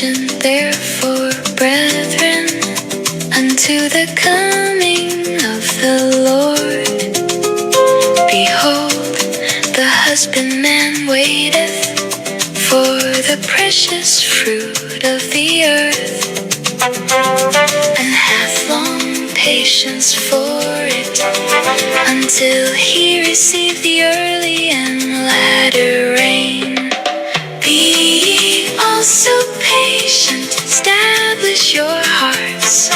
patient, therefore, brethren, unto the coming of the Lord. Behold, the husbandman waiteth for the precious fruit of the earth, and hath long patience for it, until he receive the early and latter rain. Be ye also patient, establish your hearts,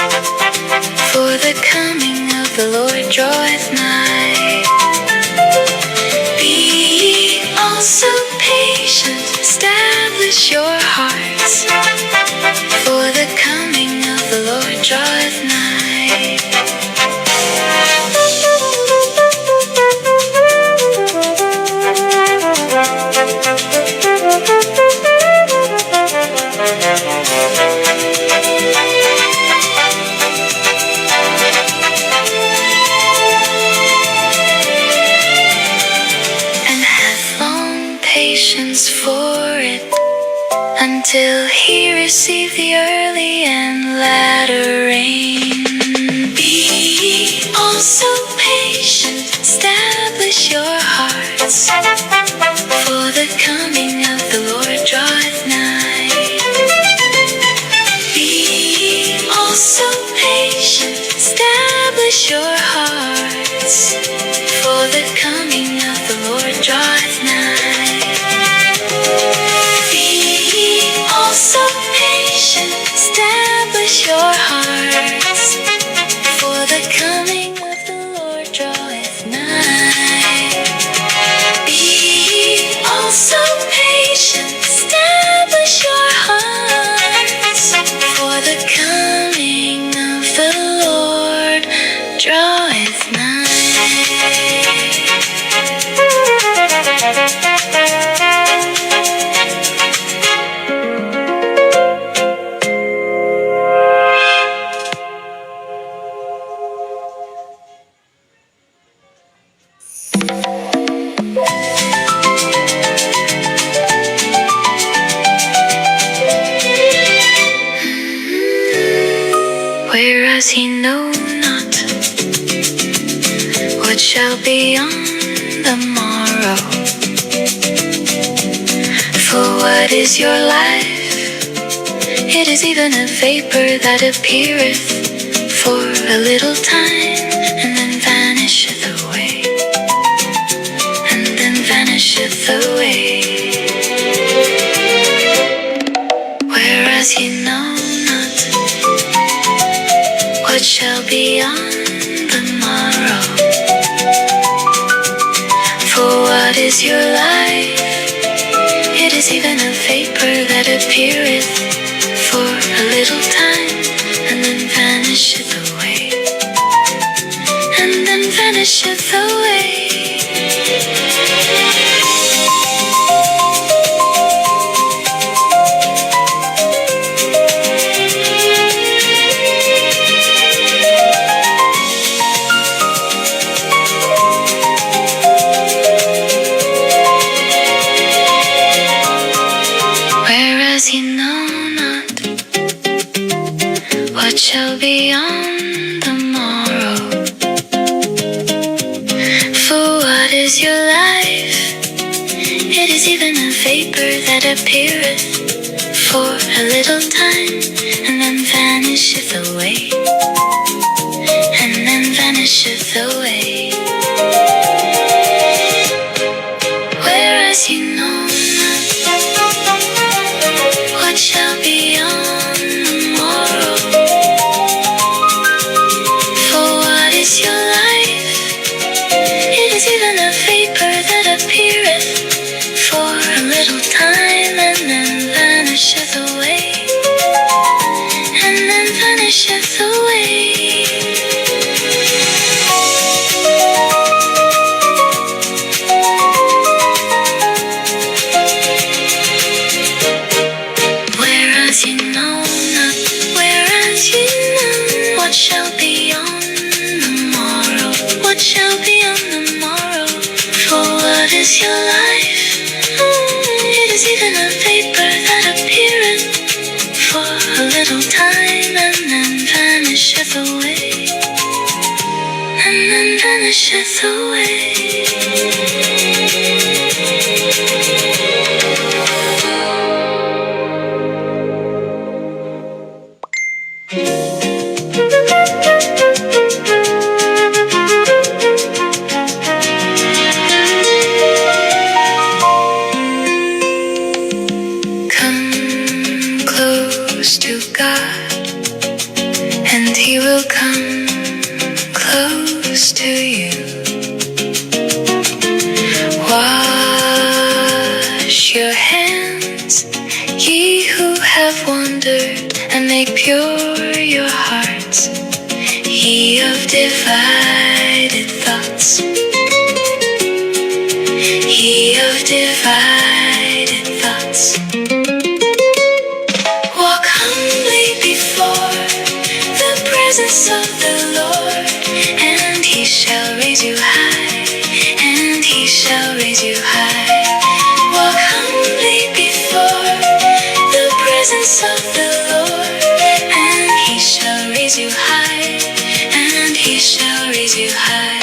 for the coming of the Lord draweth nigh. Be ye also patient, establish your hearts, for the coming of the Lord draweth nigh. And hath long patience for it, until he receive the early and latter rain. Be ye also patient, establish your hearts, for the coming of the Lord draweth nigh. Be ye also patient, establish your hearts, for the coming of the Lord draweth nigh. Be ye also patient, establish your hearts, for the coming of the Lord draweth nigh. Be ye also patient, establish your hearts, for the coming of the Lord draweth nigh. Whereas ye know not what shall be on the morrow. For what is your life? It is even a vapor that appeareth for a little time, and then vanisheth away, and then vanisheth away. Whereas ye know not what shall be on the morrow. For what is your life? It is even a vapor that appeareth for a little time, and then vanisheth away, and then vanisheth away. Whereas ye know not what shall be on the morrow. For what is your life? It is even a vapor that appeareth for a little time, and then vanisheth away, and then vanisheth away. Whereas ye know not what shall be on the morrow. For what is your life? It is even a vapor that appeareth for a little time, and then vanisheth away, and then vanisheth away. Whereas ye know not, whereas ye know what shall be on the morrow, what shall be on the morrow. For what is your life? It is even a vapor that appeareth little time and then vanisheth away, and then vanisheth away. He will come close to you. Wash your hands, ye who have wandered, and make pure your hearts, ye of divided thoughts, ye of divided thoughts. Walk humbly before the presence of the Lord, and He shall raise you high, and He shall raise you high. Walk humbly before the presence of the Lord, and He shall raise you high, and He shall raise you high.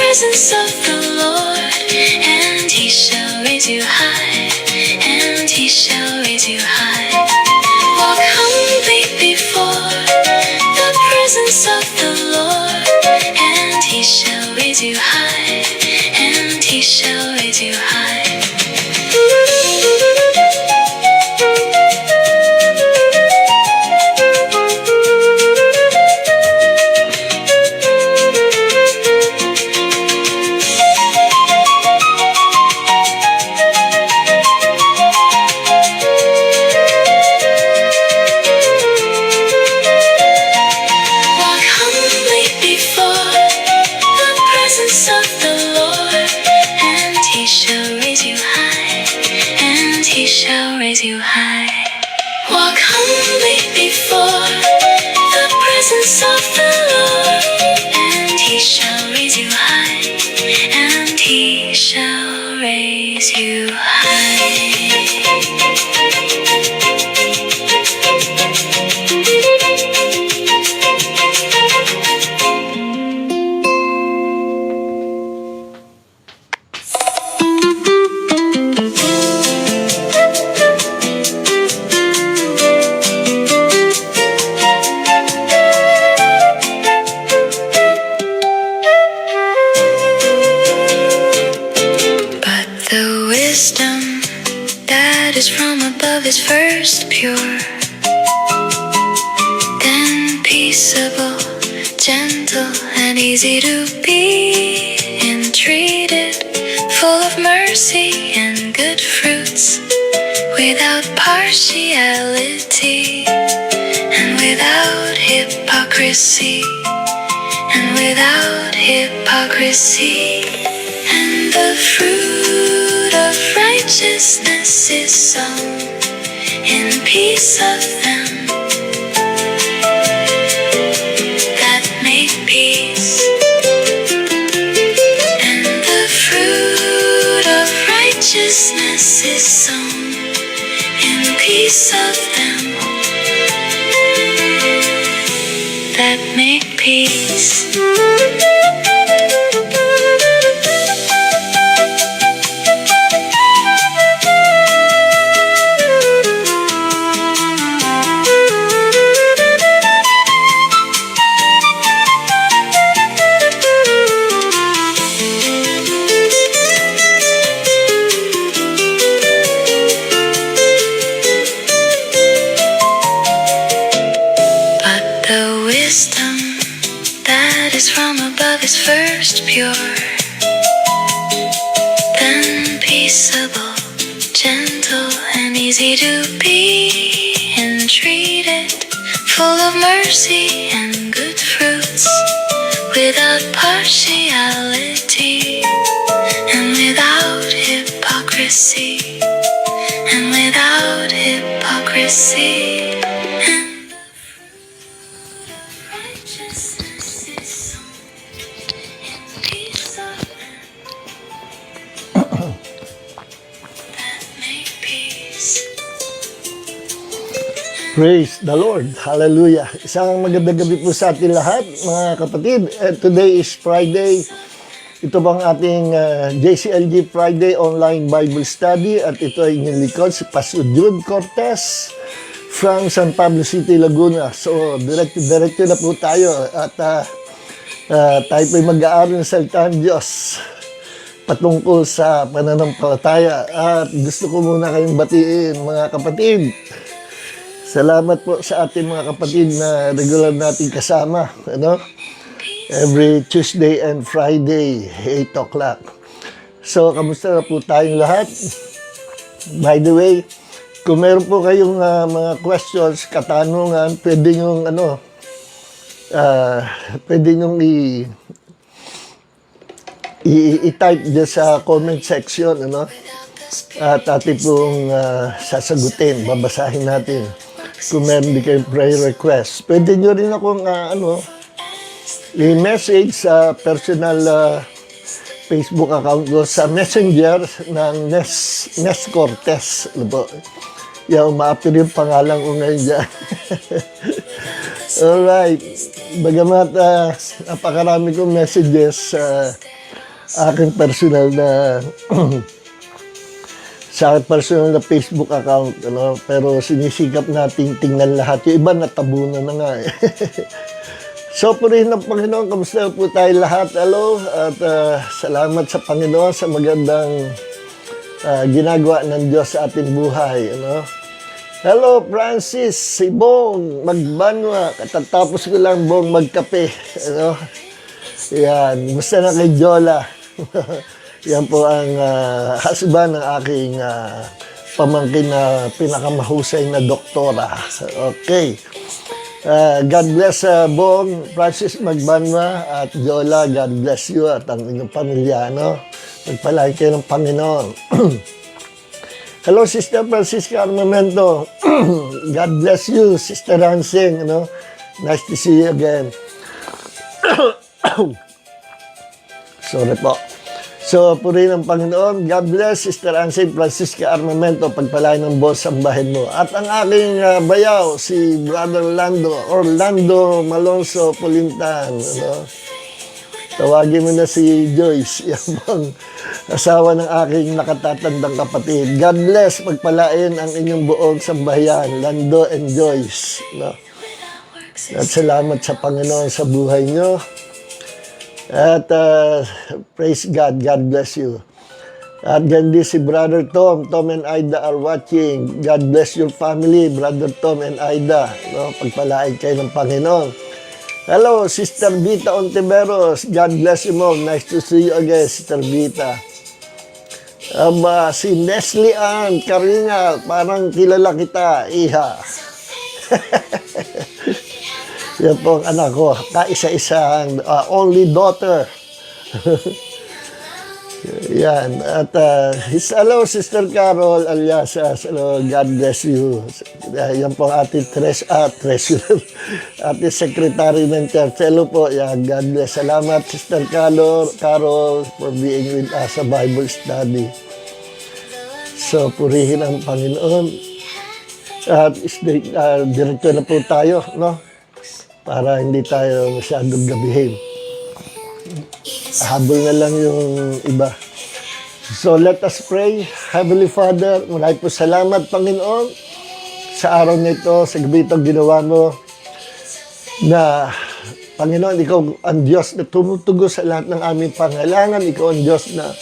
Presence of the Lord, and He shall raise you high, and He shall raise you high. Walk humbly before the presence of the Lord, and He shall raise you high, and He shall raise you high. Raise you high. Walk humbly before the presence of the Lord, and He shall raise you high, and He shall raise you high. From above is first pure, then peaceable, gentle, and easy to be entreated, full of mercy and good fruits, without partiality, and without hypocrisy, and without hypocrisy. And the fruit of righteousness is sown in peace of them that make peace. And the fruit of righteousness is sown in peace of them that make peace. that is from above is first pure, then peaceable, gentle, and easy to be entreated, full of mercy and good fruits, without partiality, and without hypocrisy, and without hypocrisy. And the fruit of righteousness is sown in peace of men that make peace. Praise the Lord. Hallelujah. Isang magandang gabi po sa ating lahat, mga kapatid. Today is Friday. Ito bang ating JCLG Friday Online Bible Study at ito ay inyong likod si Pastor Jude Cortez from San Pablo City, Laguna. So, diretso na po tayo at tayo po ay mag-aaral ng salita ng Diyos patungkol sa pananampalataya. At gusto ko muna kayong batiin, mga kapatid. Salamat po sa ating mga kapatid na regular nating kasama. Every Tuesday and Friday, 8 o'clock. So, kamusta na po tayong lahat? By the way, kung meron po kayong mga questions, katanungan, pwede nyong i-type dyan sa comment section, At ating pong sasagutin, babasahin natin. Kung meron din kayong prayer request, pwede nyo rin akong i-message sa personal Facebook account ko sa messenger ng Nes Cortez. Umaapir yung pangalan ko ngayon dyan. Alright. Bagamat napakarami kong messages sa aking personal na sa personal na Facebook account, pero sinisikap nating tingnan lahat. Yung iba natabunan na nga eh. So, purihin ng Panginoon, kamusta po tayo lahat? Hello, at salamat sa Panginoon sa magandang ginagawa ng Diyos sa ating buhay. Hello, Francis, si Bong, magbanwa, katatapos ko lang, Bong, magkape. Yan, gusto na kay Jola. Yan po ang husband ng aking pamangkin na pinakamahusay na doktora. Okay. God bless Bong, Francis Magbanwa at Jola. God bless you at ang inyong pamilya. Magpalain kayo ng Panginoon. Hello, Sister Francisca Armamento. God bless you, Sister Hansing. Nice to see you again. Sorry po. So, purihin ng Panginoon. God bless, Sister Ansel Francisca Armamento, pagpalain ng boss ang bahay mo. At ang aking bayaw, si Brother Orlando Malonzo Pulintan. Tawagin mo na si Joyce, yung bang asawa ng aking nakatatandang kapatid. God bless, pagpalain ang inyong buong sambahayan, Lando and Joyce. At salamat sa Panginoon sa buhay nyo. At praise God, God bless you. At gandi si Brother Tom and Ida are watching. God bless your family, Brother Tom and Ida. Pagpalain kayo ng Panginoon. Hello, Sister Vita Ontiveros. God bless you, Mom. Nice to see you again, Sister Vita. Si Nestle Ann Karingal, parang kilala kita, iha. Yan po ang anak ko, kaisa-isang only daughter. Yan. At hello, Sister Carol Aliasas. Hello, God bless you. Yan po ang ating treasurer, ating secretary ng church. Hello po. Yan, God bless. Salamat, Sister Carol, for being with us sa Bible study. So, purihin ang Panginoon. At diretso na po tayo, para hindi tayo masyadong gabihin. Habol na lang yung iba. So let us pray. Heavenly Father, maraming po salamat, Panginoon, sa araw na ito, sa gabi itong ginawa mo, na, Panginoon, Ikaw ang Diyos na tumutugo sa lahat ng aming pangailangan. Ikaw ang Diyos na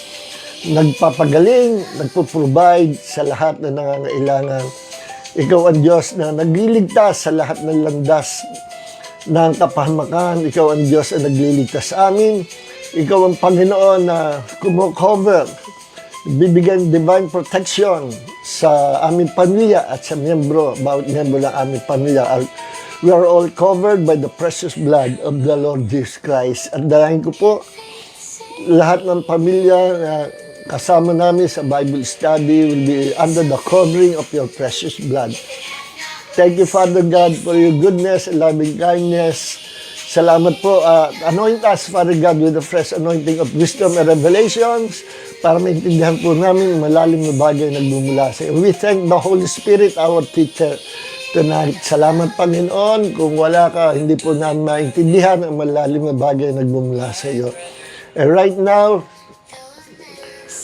nagpapagaling, nagpo-provide sa lahat na nangangailangan. Ikaw ang Diyos na nagliligtas sa lahat ng landas ng kapahamakan. Ikaw ang Diyos na nagliligtas sa amin. Ikaw ang Panginoon na kumocover, bibigyan divine protection sa aming pamilya at sa bawat miyembro ng aming pamilya. We are all covered by the precious blood of the Lord Jesus Christ. At dahil ko po, lahat ng pamilya na kasama namin sa Bible study will be under the covering of your precious blood. Thank you, Father God, for your goodness and loving kindness. Salamat po. Anoint us, Father God, with the fresh anointing of wisdom and revelations para maintindihan po namin malalim na bagay na nagmumula sa iyo. We thank the Holy Spirit, our teacher, tonight. Salamat, Panginoon. Kung wala ka, hindi po namin maintindihan ang malalim na bagay na nagmumula sa iyo. And right now,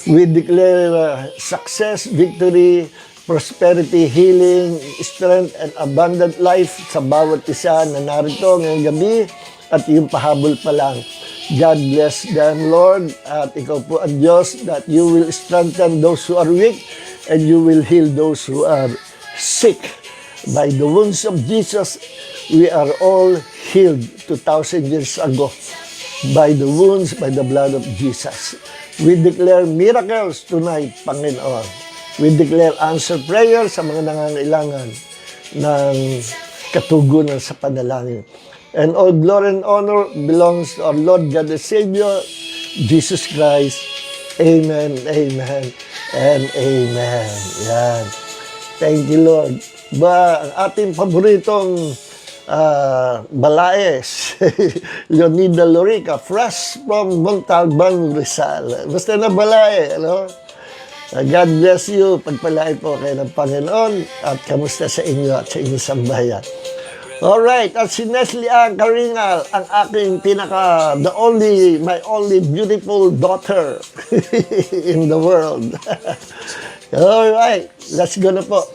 we declare success, victory, prosperity, healing, strength, and abundant life sa bawat isa na narito ngayong gabi at yung pahabol pa lang. God bless them, Lord. At ikaw po ang Diyos that you will strengthen those who are weak and you will heal those who are sick. By the wounds of Jesus, we are all healed 2,000 years ago. By the wounds, by the blood of Jesus. We declare miracles tonight, Panginoon. We declare answer prayer sa mga nangangailangan ng katugunan sa panalangin. And all glory and honor belongs to our Lord God the Savior, Jesus Christ. Amen, amen, and amen. Yan. Thank you, Lord. Ang ating paboritong Balaes, Leonida Lorica, fresh from Montalban, Rizal. Basta na Balae, ano? God bless you. Pagpalain po kayo ng Panginoon at kamusta sa inyo at sa inyong sambahayan. Alright, at si Nestle Ann Karingal, ang aking my only beautiful daughter in the world. Alright, let's go na po.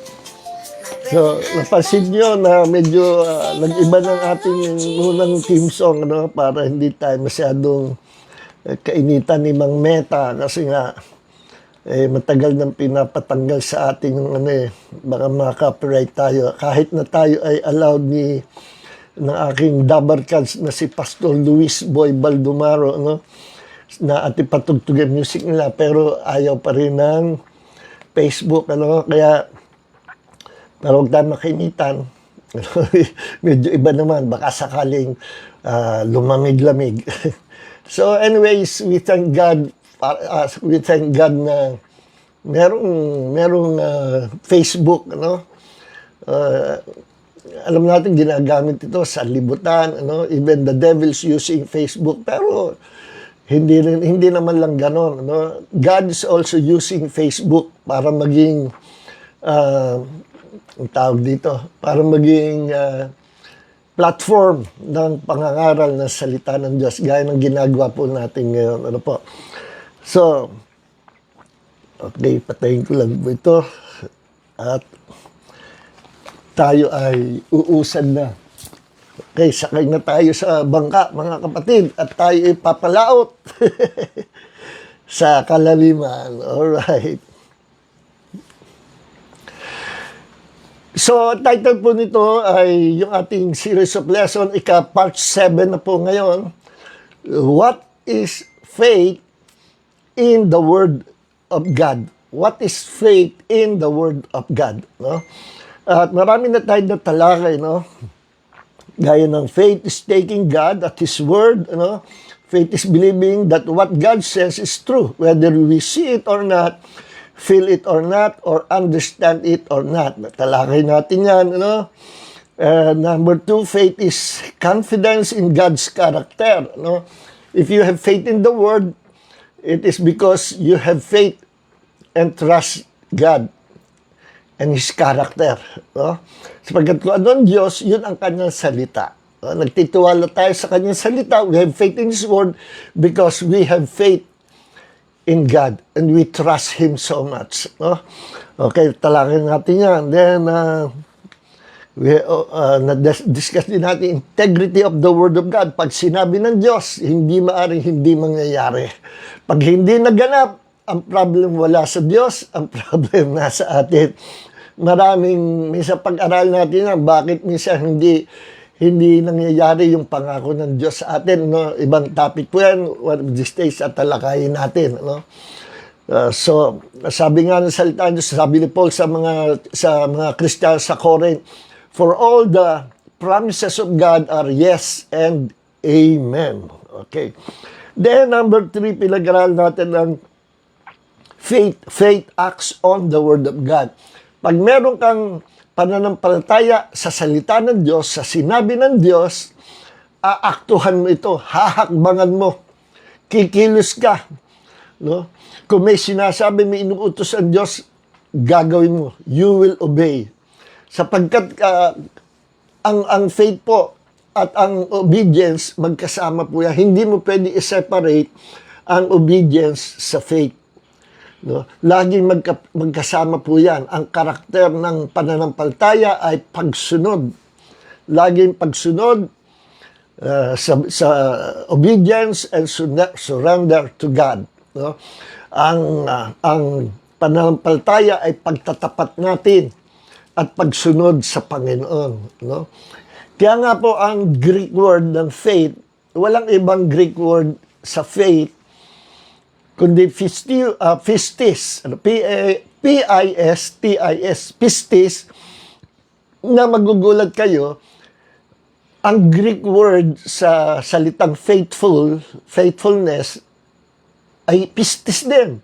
So, napansin nyo na medyo nag-iba ng ating unang team song, no? Para hindi tayo masyadong kainitan ni Mang Meta kasi nga matagal nang pinapatanggal sa ating baka maka-copyright tayo. Kahit na tayo ay allowed ng aking dabarkads na si Pastor Luis Boy Baldumaro, no? Na ating patugtugin music nila, pero ayaw pa rin ng Facebook, ano? Kaya pero huwag tayo makainitan. Medyo iba naman. Baka sakaling lumamig-lamig. So anyways, we thank God. We thank God na merong Facebook. Ano? Alam natin, ginagamit ito sa libutan. Ano? Even the devil's using Facebook. Pero hindi naman lang ganon. Ano? God is also using Facebook para maging ang tawag dito, para maging platform ng pangangaral ng salita ng Diyos, gaya ng ginagawa po natin ngayon. Ano po? So, okay, patayin ko lang po ito. At tayo ay uusad na. Okay, sakay na tayo sa bangka, mga kapatid, at tayo ay papalaot sa kalaliman. Alright. So, title po nito ay yung ating series of lesson, part 7 na po ngayon. What is faith in the Word of God? What is faith in the Word of God? No? At marami na tayo natalakay, no? Gaya ng faith is taking God at His Word, no? Faith is believing that what God says is true, whether we see it or not, feel it or not, or understand it or not. Talakay natin yan, ano? Number 2, faith is confidence in God's character. No? If you have faith in the Word, it is because you have faith and trust God and His character. No? Sapagkat kung ano ang Diyos, yun ang kanyang salita. No? Nagtitiwala tayo sa kanyang salita. We have faith in His Word because we have faith in God, and we trust Him so much. No? Okay, talakin natin yan. Then, na-discuss din natin integrity of the Word of God. Pag sinabi ng Diyos, hindi maaring hindi mangyayari. Pag hindi naganap, ang problem wala sa Diyos, ang problem nasa atin. Minsan pag-aral natin yan, bakit minsan hindi nangyayari yung pangako ng Diyos sa atin. No? Ibang topic po yan. One of these days at talakayin natin. No? So, sabi nga ng salita ng Diyos, sabi ni Paul sa mga Kristiyano sa Corinth, for all the promises of God are yes and amen. Okay. Then, number 3, pinag-aralan natin ang faith. Faith acts on the Word of God. Pag meron kang pananampalataya sa salita ng Diyos, sa sinabi ng Diyos, aaktuhan mo ito, hahakbangan mo, kikilos ka. No? Kung may sinasabi, may inuutos ang Diyos, gagawin mo. You will obey. Sapagkat ang faith po at ang obedience, magkasama po yan. Hindi mo pwede i-separate ang obedience sa faith. No? Laging magkasama po yan. Ang karakter ng pananampalataya ay pagsunod. Laging pagsunod sa obedience and surrender to God. No? Ang pananampalataya ay pagtatapat natin at pagsunod sa Panginoon. No? Kaya nga po ang Greek word ng faith, walang ibang Greek word sa faith kundi pistis, P-I-S-T-I-S, pistis, na magugulat kayo, ang Greek word sa salitang faithfulness, ay pistis din.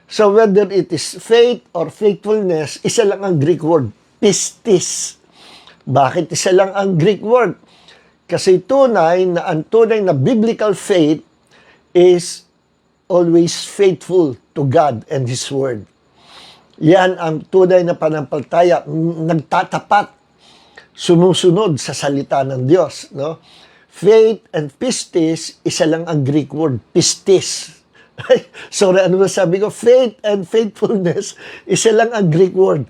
So whether it is faith or faithfulness, isa lang ang Greek word, pistis. Bakit isa lang ang Greek word? Kasi ang tunay na biblical faith is always faithful to God and His Word. Yan ang tunay na pananampalataya, nagtatapat, sumusunod sa salita ng Diyos. No? Faith and pistis, isa lang ang Greek word, pistis. Sorry, ano ba sabi ko? Faith and faithfulness, isa lang ang Greek word,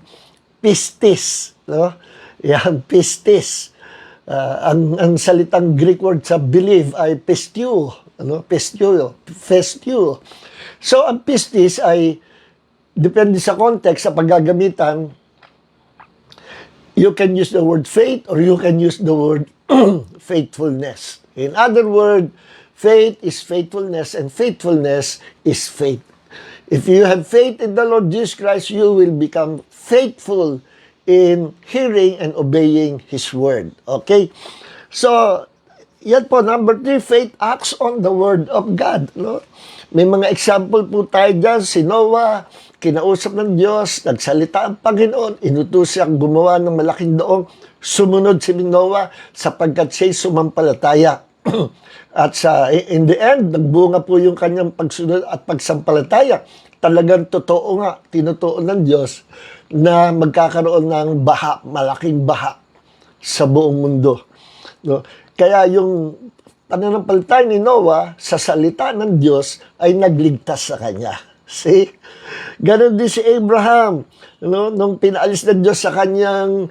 pistis. No? Yan, pistis. Ang salitang Greek word sa believe ay pistio. Festio. So, ang pistis ay, depende sa context, sa paggagamitan, you can use the word faith or you can use the word faithfulness. In other words, faith is faithfulness and faithfulness is faith. If you have faith in the Lord Jesus Christ, you will become faithful in hearing and obeying His Word. Okay? So, yan po, number 3, faith acts on the Word of God. No? May mga example po tayo dyan. Si Noah, kinausap ng Diyos, nagsalita ang Panginoon, inutos siyang gumawa ng malaking doong, sumunod si Noah sapagkat siya'y sumampalataya. At in the end, nagbunga po yung kanyang pagsunod at pagsampalataya. Talagang totoo nga, tinutuon ng Diyos na magkakaroon ng baha, malaking baha sa buong mundo. No? Kaya yung pananampalataya ni Noah sa salita ng Diyos ay nagligtas sa kanya. See? Ganon din si Abraham. No? Nung pinaalis ng Diyos sa kanyang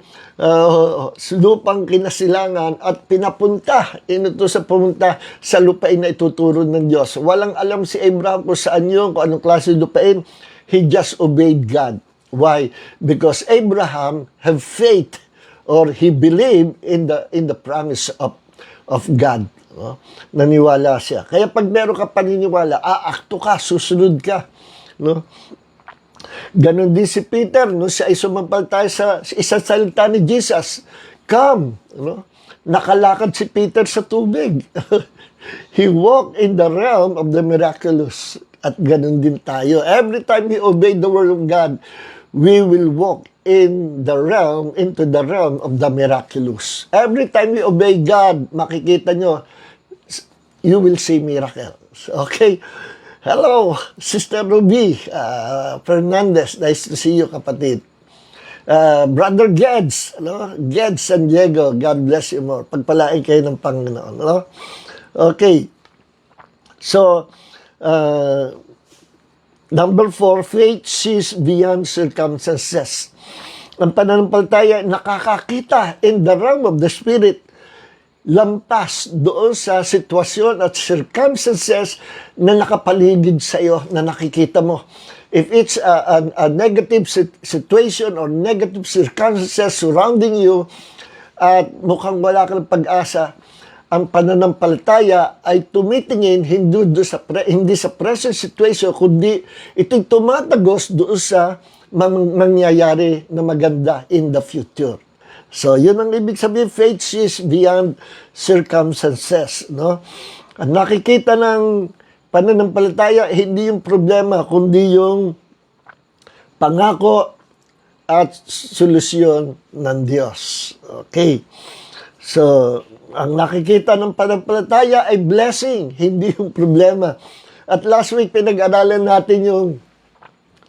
lupang kinasilangan at inutos sa pumunta sa lupain na ituturo ng Diyos. Walang alam si Abraham kung saan yun, kung anong klase lupain. He just obeyed God. Why? Because Abraham have faith or he believed in the promise of God. No? Naniwala siya. Kaya pag meron ka paniniwala, aakto ka, susunod ka. No? Ganon din si Peter, no? Siya ay sumampalataya sa isang salita ni Jesus. Come! No? Nakalakad si Peter sa tubig. He walked in the realm of the miraculous. At ganon din tayo. Every time we obey the word of God, we will walk into the realm of the miraculous. Every time we obey God, makikita nyo, you will see miracles. Okay? Hello, Sister Ruby Fernandez. Nice to see you, kapatid. Brother Geds, Geds San Diego, God bless you more. Pagpalain kayo ng Panginoon. Okay. So, number 4, faith sees beyond circumstances. Ang pananampalataya, nakakakita in the realm of the Spirit, lampas doon sa sitwasyon at circumstances na nakapaligid sa iyo, na nakikita mo. If it's a negative situation or negative circumstances surrounding you, at mukhang wala kang pag-asa, ang pananampalataya ay tumitingin hindi sa present situation, kundi ito'y tumatagos doon sa mangyayari na maganda in the future. So, yun ang ibig sabihin, faith is beyond circumstances, no? Ang nakikita ng pananampalataya, hindi yung problema, kundi yung pangako at solusyon ng Diyos. Okay. So, ang nakikita ng pananampalataya ay blessing, hindi yung problema. At last week, pinag-aralan natin yung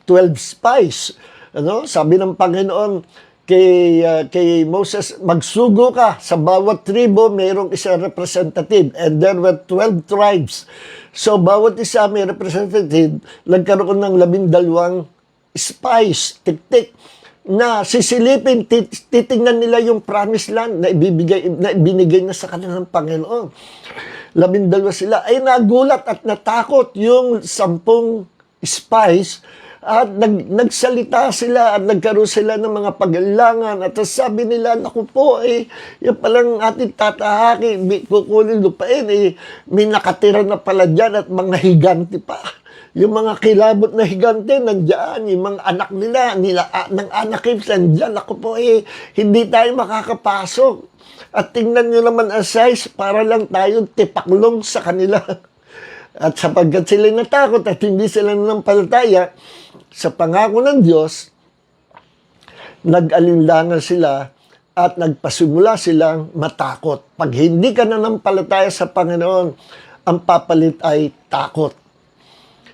12 spies. Ano? Sabi ng Panginoon kay Moses, magsugo ka sa bawat tribo, mayroong isang representative. And there were 12 tribes. So, bawat isa may representative, nagkaroon ng 12 spies, tik-tik, na sisilipin, titingnan nila yung promised land na ibinigay na sa kanilang Panginoon. 12 sila. Ay nagulat at natakot yung 10 spies at nagsalita sila at nagkaroon sila ng mga pag-alangan at sabi nila, naku po, yung palang ating tatahaki, kukunin lupain, may nakatira na pala dyan at mga higanti pa. Yung mga kilabot na higante, nandiyan. Yung mga anak nila ng anak nandiyan. Ako po, hindi tayo makakapasok. At tingnan nyo naman ang size, para lang tayo tipaklong sa kanila. At sapagkat sila natakot at hindi sila nanampalataya sa pangako ng Diyos, nag-alinlangan sila at nagpasimula silang matakot. Pag hindi ka nanampalataya sa Panginoon, ang papalit ay takot.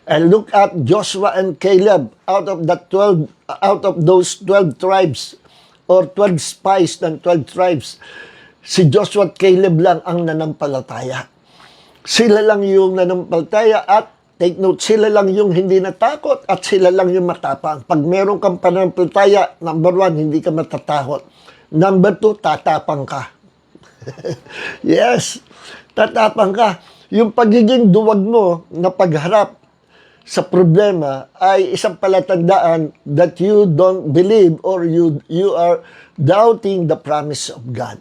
And look at Joshua and Caleb out of those 12 tribes or 12 spies ng 12 tribes. Si Joshua at Caleb lang ang nanampalataya. Sila lang yung nanampalataya at take note, sila lang yung hindi natakot at sila lang yung matapang. Pag meron kang pananampalataya, number 1, hindi ka matatakot. Number 2, tatapang ka. Yes, tatapang ka. Yung pagiging duwag mo na pagharap sa problema ay isang palatandaan that you don't believe or you are doubting the promise of God.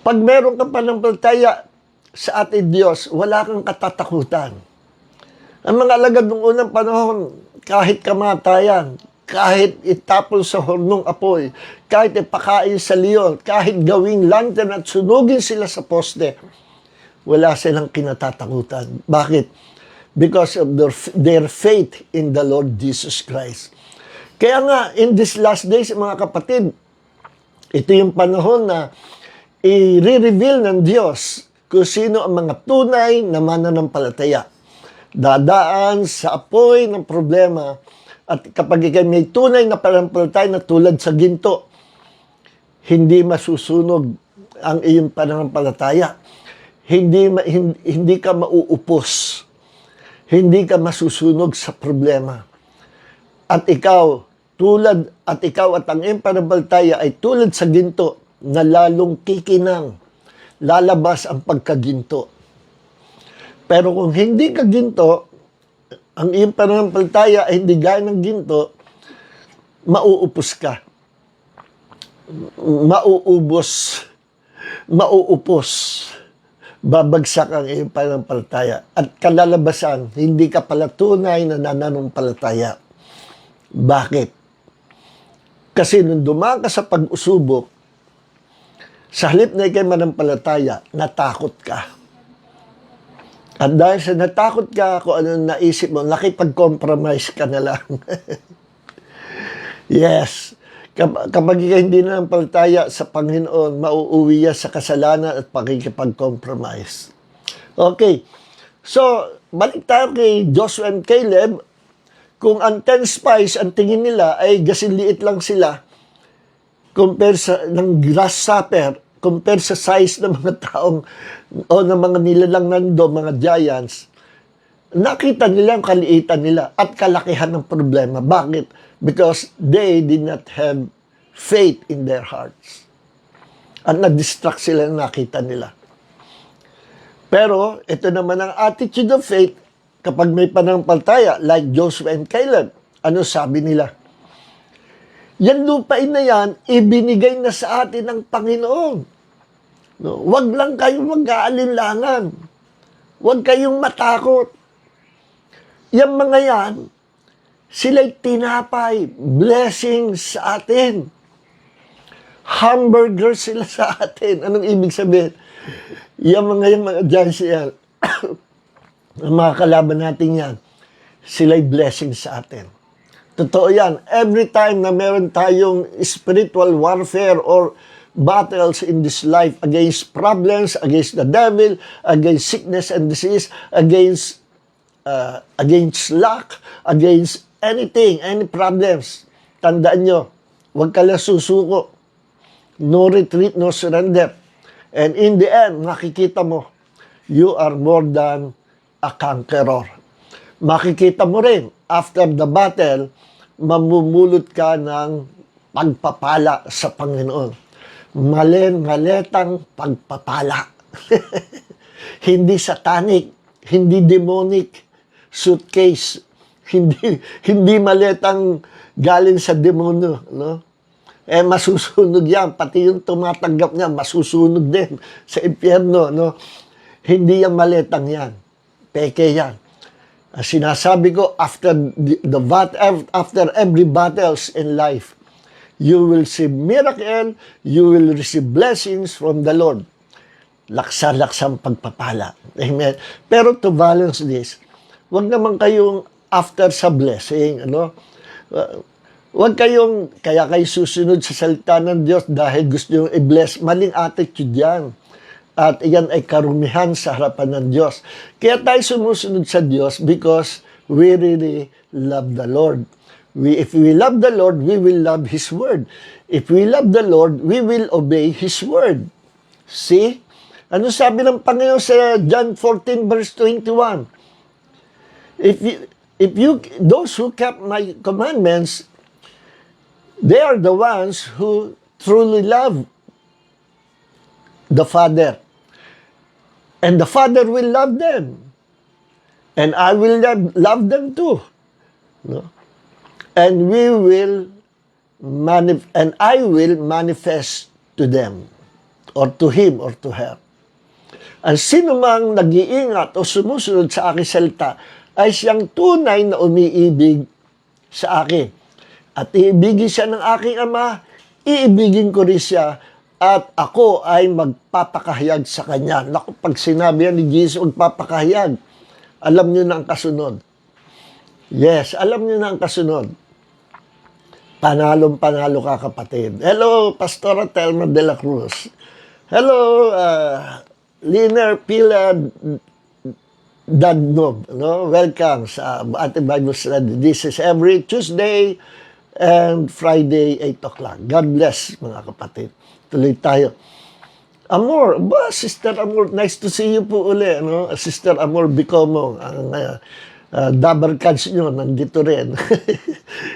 Pag meron kang pananampalataya sa ating Diyos, wala kang katatakutan. Ang mga alagad ng unang panahon, kahit kamatayan, kahit itapon sa hornong apoy, kahit ipakain sa leon, kahit gawing lantern at sunugin sila sa poste, wala silang kinatatakutan. Bakit? Because of their faith in the Lord Jesus Christ. Kaya nga, in these last days, mga kapatid, ito yung panahon na i-reveal ng Diyos kung sino ang mga tunay na mananampalataya. Dadaan sa apoy ng problema at kapag ikay may tunay na pananampalataya na tulad sa ginto, hindi masusunog ang iyong pananampalataya. Hindi ka mauupos. Hindi ka masusunog sa problema. At ikaw at ang iyong pananampalataya ay tulad sa ginto na lalong kikinang, lalabas ang pagkaginto. Pero kung hindi ka ginto, ang iyong pananampalataya ay hindi gaya ng ginto, mauupos ka. Mauupos. Babagsak ang iyong pananampalataya. At kalalabasan, hindi ka pala tunay na nananampalataya. Bakit? Kasi nung dumaan ka sa pag-usubok, sa halip na ikay manampalataya, natakot ka. At dahil sa natakot ka, kung ano naisip mo, nakipag-compromise ka na lang. Yes. Kapag hindi na nampalataya sa Panginoon, mauuwi yan sa kasalanan at pakikipag-compromise. Okay. So, balik tayo kay Joshua and Caleb. Kung ang 10 spies, ang tingin nila ay gasinliit lang sila compare sa ng grasshopper, compare sa size ng mga taong o ng mga nilalang nando, mga giants, nakita nila ang kaliitan nila at kalakihan ng problema. Bakit? Because they did not have faith in their hearts. At nag-distract sila na nakita nila. Pero, ito naman ang attitude of faith kapag may pananampalataya, like Joshua and Caleb. Ano sabi nila? Yan lupain na yan, ibinigay na sa atin ng Panginoon. No? Huwag lang kayong mag-aalinlangan. Huwag kayong matakot. Yang mga yan, sila'y tinapay, blessing sa atin. Hamburger sila sa atin. Anong ibig sabihin? Yung mga dyan siya, ang mga kalaban natin yan, sila'y blessing sa atin. Totoo yan. Every time na meron tayong spiritual warfare or battles in this life against problems, against the devil, against sickness and disease, against lack, against anything, any problems, tandaan nyo, huwag ka lang susuko. No retreat, no surrender. And in the end, makikita mo, you are more than a conqueror. Makikita mo rin, after the battle, mamumulot ka ng pagpapala sa Panginoon. Maletang pagpapala. Hindi satanic, hindi demonic suitcase, hindi maletang galing sa demonyo, no? Masusunog yan, pati yung tumatanggap niya, masusunog din sa impyerno, no? Hindi yan maletang yan. Peke yan. Sinasabi ko, after every battles in life, you will receive miracle, you will receive blessings from the Lord. Laksa-laksang pagpapala. Amen. Pero to balance this, huwag naman kayong after sa blessing, ano? Huwag kayong, kaya kayo susunod sa salita ng Diyos dahil gusto nyo i-bless. Maling attitude yan. At iyan ay karumihan sa harapan ng Diyos. Kaya tayo sumusunod sa Diyos because we really love the Lord. If we love the Lord, we will love His Word. If we love the Lord, we will obey His Word. See? Ano sabi ng Panginoon sa John 14 verse 21? Those who kept my commandments, they are the ones who truly love the Father. And the Father will love them. And I will love them too. No? And I will manifest to them or to him or to her. Ang sino mang nag-iingat o sumusunod sa aking salita ay siyang tunay na umiibig sa akin. At iibigin siya ng aking Ama, iibigin ko rin siya at ako ay magpapakahayag sa kanya. Naku, pag sinabi yan ni Jesus, magpapakahayag, alam niyo na ang kasunod. Yes, alam niyo na ang kasunod. Panalong-panalo ka, kapatid. Hello, Pastora Telma de la Cruz. Hello, Liner Pila Dadnob. No? Welcome sa ating Bible study. This is every Tuesday and Friday, 8 o'clock. God bless, mga kapatid. Tuloy tayo. Amor, Sister Amor, nice to see you po uli. No? Sister Amor Bicomo, ang Dabar Cards nyo, nandito rin.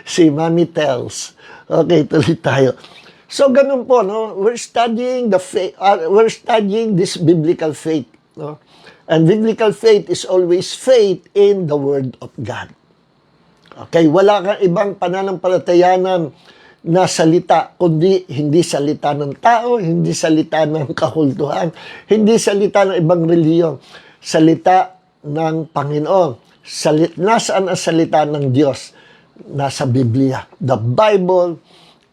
Si Mami Tells. Okay, tuloy tayo. So, ganun po, no? We're studying this biblical faith. No? And biblical faith is always faith in the Word of God. Okay, wala kang ibang pananampalatayanan na salita, kundi hindi salita ng tao, hindi salita ng kahultuhan, hindi salita ng ibang reliyon, salita ng Panginoon. Nasaan ang salita ng Diyos? Nasa Biblia. The Bible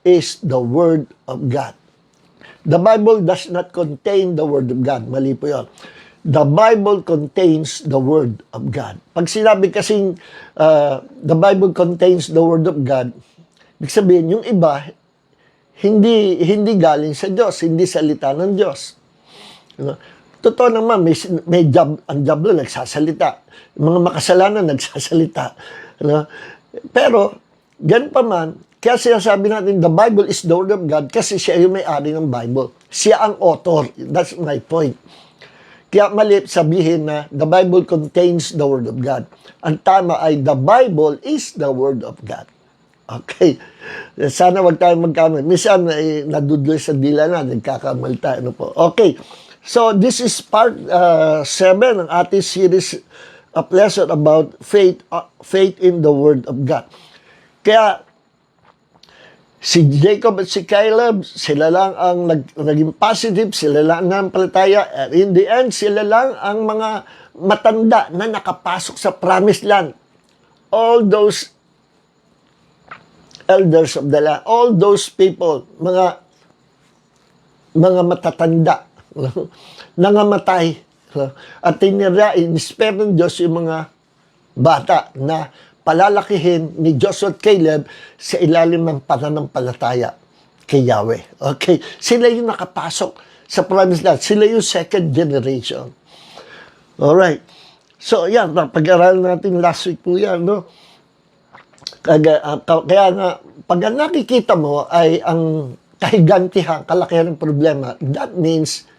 is the Word of God. The Bible does not contain the Word of God. Mali po yun. The Bible contains the Word of God. Pag sinabi kasing the Bible contains the Word of God, ibig sabihin, yung iba, hindi galing sa Diyos, hindi salita ng Diyos. Totoo naman, may job, ang job lang nagsasalita. Yung mga makasalanan nagsasalita. Pero, ganun pa man, kaya sinasabi natin, the Bible is the Word of God kasi siya yung may-ari ng Bible. Siya ang author. That's my point. Kaya mali sabihin na the Bible contains the Word of God. Ang tama ay the Bible is the Word of God. Okay. Sana wag tayong magkamali. Minsan, nadudloy sa dila na, nagkakamal tayo. Ano po? Okay. So, this is part 7 ng ating series of lesson about faith in the Word of God. Kaya, Si Jacob at si Caleb, sila lang ang naging positive, sila lang ang palataya. And in the end, sila lang ang mga matanda na nakapasok sa promised land. All those elders of the land, all those people, mga matatanda, nangamatay. At tinira, in-spare ng Diyos yung mga bata na palalakihin ni Joshua at Caleb sa ilalim ng pananampalataya kay Yahweh. Okay? Sila yung nakapasok sa promised land. Sila yung second generation. Alright. So, yan. Pag-aralan natin last week po yan, no? Kaya nga, pag nakikita mo ay ang kahigantihan, kalakihan ng problema, that means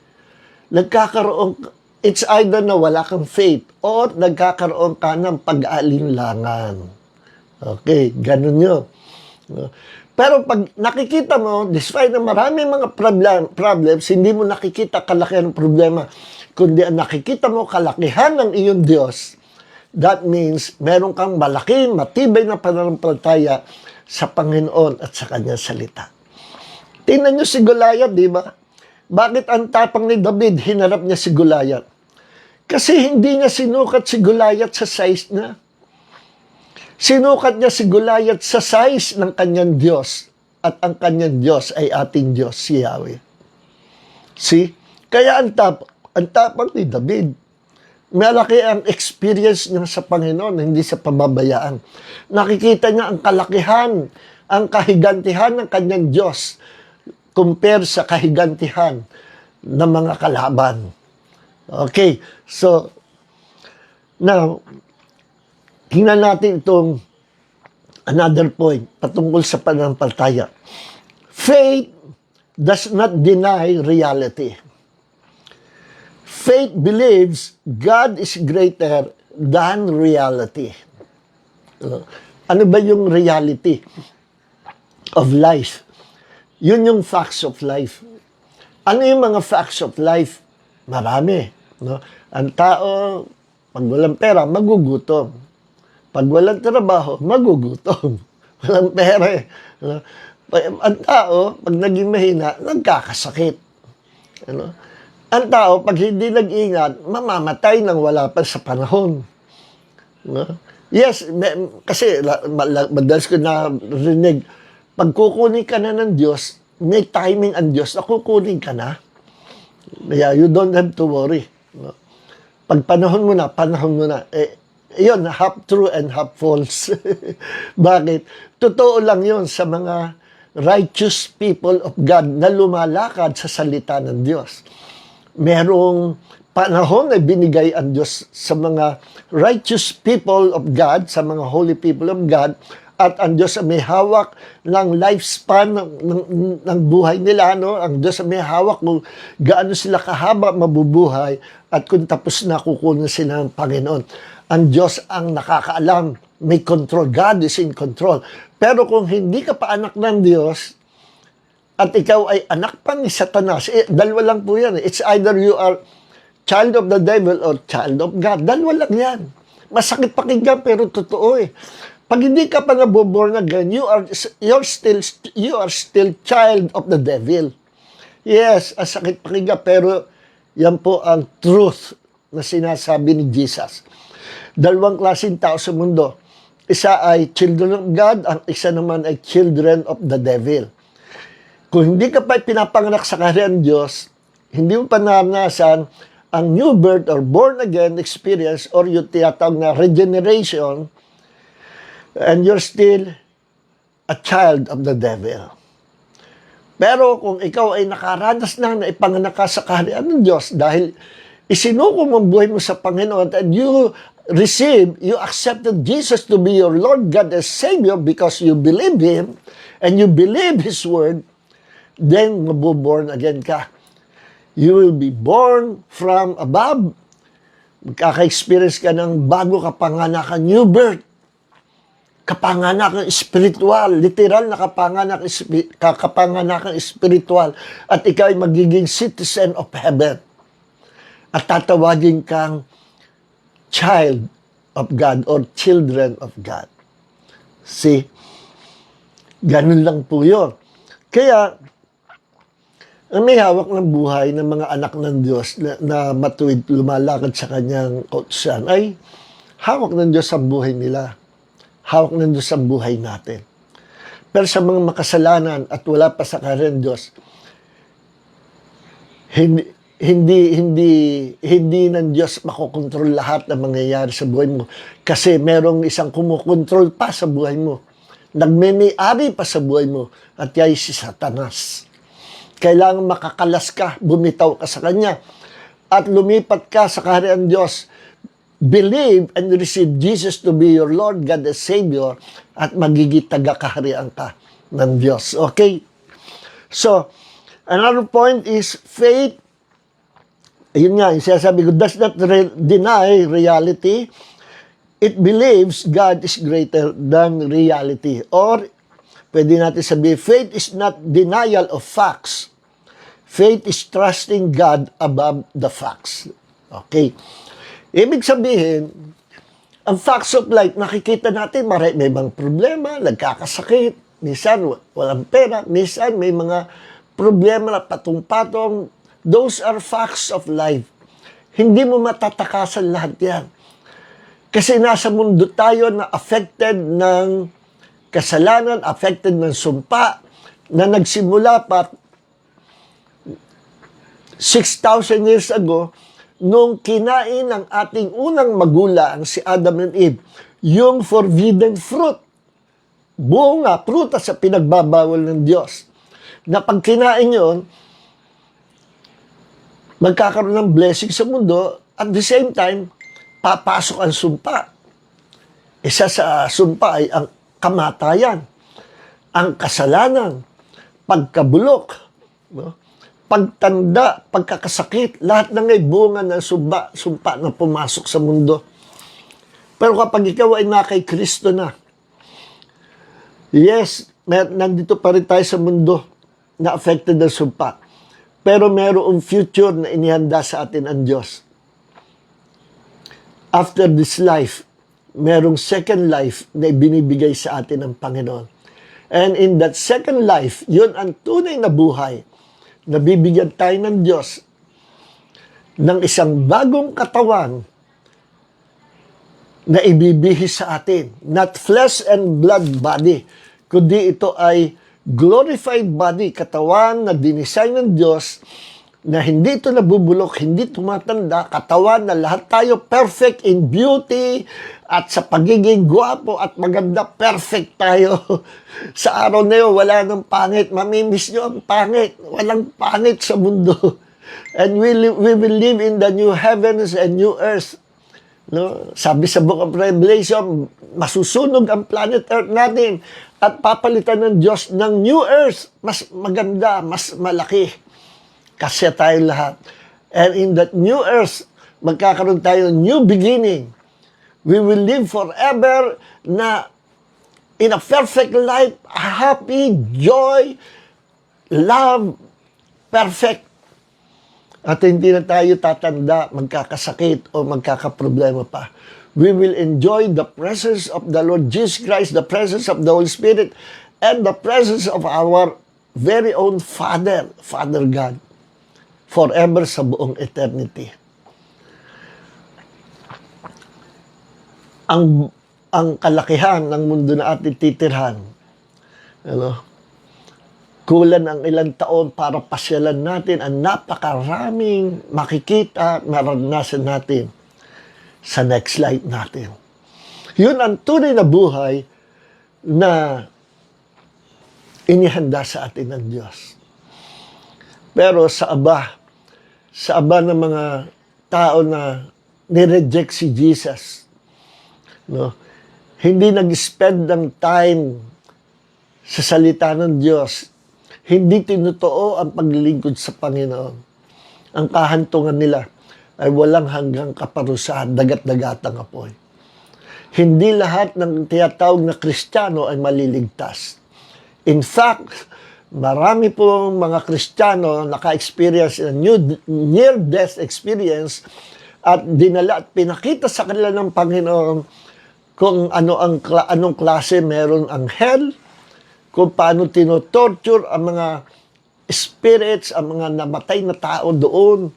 it's either na wala kang faith or nagkakaroon ka ng pag-aalinlangan. Okay, ganun yun. Pero pag nakikita mo, despite na marami mga problems, hindi mo nakikita kalakihan ng problema, kundi ang nakikita mo kalakihan ng iyong Diyos, that means meron kang malaki, matibay na pananampalataya sa Panginoon at sa Kanyang salita. Tingnan nyo si Goliath, di ba? Bakit ang tapang ni David, hinarap niya si Goliath? Kasi hindi niya sinukat si Goliath sa size niya. Sinukat niya si Goliath sa size ng kanyang Diyos. At ang kanyang Diyos ay ating Diyos, si Yahweh. See? Kaya ang tapang ni David. Malaki ang experience niya sa Panginoon, hindi sa pababayaan. Nakikita niya ang kalakihan, ang kahigantihan ng kanyang Diyos compare sa kahigantihan ng mga kalaban. Okay, so, now, tingnan natin itong another point patungkol sa pananampalataya. Faith does not deny reality. Faith believes God is greater than reality. Ano ba yung reality of life? Yun yung facts of life. Ano yung mga facts of life? Marami. No? Ang tao, pag walang pera, magugutom. Pag walang trabaho, magugutom. Walang pera eh. No? Ang tao, pag naging mahina, nagkakasakit. Ano? Ang tao, pag hindi nag-ingat, mamamatay nang wala pa sa panahon. No? Yes, kasi madalas ko narinig, pag kukunin ka na ng Diyos, may timing ang Diyos na kukunin ka na. Yeah, you don't have to worry. No? Pag panahon mo na, panahon mo na. Yun, half true and half false. Bakit? Totoo lang yun sa mga righteous people of God na lumalakad sa salita ng Diyos. Merong panahon na binigay ang Diyos sa mga righteous people of God, sa mga holy people of God, at ang Diyos may hawak ng lifespan ng buhay nila, no? Ang Diyos may hawak kung gaano sila kahaba mabubuhay at kung tapos na kukunin sila ng Panginoon. Ang Diyos ang nakakaalam, may control. God is in control. Pero kung hindi ka pa anak ng Diyos at ikaw ay anak pa ni Satanas, dalawa lang po yan. It's either you are child of the devil or child of God. Dalawa lang yan. Masakit pakinggan pero totoo eh. Pag hindi ka pa naboborn again, you are still child of the devil. Yes, ang sakit pakinggan, pero yan po ang truth na sinasabi ni Jesus. Dalawang klaseng tao sa mundo. Isa ay children of God, ang isa naman ay children of the devil. Kung hindi ka pa pinapanganak sa kaharian Diyos, hindi mo pa naranasan ang new birth or born again experience or yung tinatawag na regeneration, and you're still a child of the devil. Pero kung ikaw ay nakaranas na ipanganak ka sa kaharian ng Diyos dahil isinuko mo ang buhay mo sa Panginoon and you accepted Jesus to be your Lord God as Savior because you believe Him and you believe His Word, then mabuborn again ka. You will be born from above. Magkaka-experience ka ng bago kapanganakan, new birth. Kapanganakan spiritual, literal na kapanganakan spiritual, at ikaw ay magiging citizen of heaven. At tatawagin kang child of God or children of God. See? Ganun lang po yun. Kaya, ang may hawak ng buhay ng mga anak ng Diyos na matuwid lumalakad sa kanyang kautsan ay hawak ng Diyos ang buhay nila. Hawak ng Diyos ang buhay natin. Pero sa mga makasalanan at wala pa sa kanyang Diyos, hindi ng Diyos makokontrol lahat ng mangyayari sa buhay mo. Kasi merong isang kumukontrol pa sa buhay mo. Nagmemay-ari pa sa buhay mo. At yan si Satanas. Kailangan makakalas ka, bumitaw ka sa Kanya, at lumipat ka sa kaharian Diyos. Believe and receive Jesus to be your Lord, God and Savior, at magiging taga-kaharian ka ng Diyos. Okay? So, another point is faith. Ayun nga, yung sinasabi ko, does not deny reality. It believes God is greater than reality. Or, pwede natin sabihin, faith is not denial of facts. Faith is trusting God above the facts. Okay. Ibig sabihin, ang facts of life, nakikita natin, may mga problema, nagkakasakit, minsan walang pera, minsan may mga problema na patong-patong. Those are facts of life. Hindi mo matatakasan lahat yan. Kasi nasa mundo tayo na affected ng kasalanan, affected ng sumpa, na nagsimula pa 6,000 years ago, nung kinain ng ating unang magulang, si Adam and Eve, yung forbidden fruit. Bunga, prutas sa pinagbabawal ng Diyos. Na pag kinain yun, magkakaroon ng blessing sa mundo, at the same time, papasok ang sumpa. Isa sa sumpa ay ang kamatayan, ang kasalanan, pagkabulok, no? Pagtanda, pagkakasakit, lahat ng ay bunga ng sumpa na pumasok sa mundo. Pero kapag ikaw ay na kay Kristo na, yes, nandito pa rin tayo sa mundo na affected ng sumpa. Pero mayroong future na inihanda sa atin ang Diyos. After this life, merong second life na ibinibigay sa atin ng Panginoon. And in that second life, yun ang tunay na buhay. Nabibigyan tayo ng Diyos ng isang bagong katawan na ibibihis sa atin. Not flesh and blood body, kundi ito ay glorified body, katawan na dinesign ng Diyos na hindi ito nabubulok, hindi tumatanda, katawan na lahat tayo perfect in beauty at sa pagiging gwapo at maganda, perfect tayo. Sa araw na yun, wala nang pangit. Mamimiss nyo ang pangit. Walang pangit sa mundo. And we will live in the new heavens and new earth. No? Sabi sa Book of Revelation, masusunog ang planet Earth natin at papalitan ng Diyos ng new earth. Mas maganda, mas malaki. Kasi tayo lahat. And in that new earth, magkakaroon tayo ng new beginning. We will live forever na in a perfect life, happy, joy, love, perfect. At hindi na tayo tatanda, magkakasakit o magkakaproblema pa. We will enjoy the presence of the Lord Jesus Christ, the presence of the Holy Spirit, and the presence of our very own Father, Father God, forever sa buong eternity. Ang kalakihan ng mundo na ating titirhan, kulang ang ilang taon para pasyalan natin ang napakaraming makikita at maranasan natin sa next life natin. Yun ang tunay na buhay na inihanda sa atin ng Diyos. Pero sa aba ng mga tao na nireject si Jesus, no? Hindi nag-spend ng time sa salita ng Diyos, hindi tinutuo ang paglilingkod sa Panginoon. Ang kahantungan nila ay walang hanggang kaparusahan, dagat-dagatang apoy. Hindi lahat ng tiyatawag na Kristiyano ay maliligtas. In fact, marami pong mga Kristiyano naka-experience ng near-death experience at dinala at pinakita sa kanila ng Panginoon kung anong klase meron ang hell, kung paano tinotorture ang mga spirits, ang mga namatay na tao doon,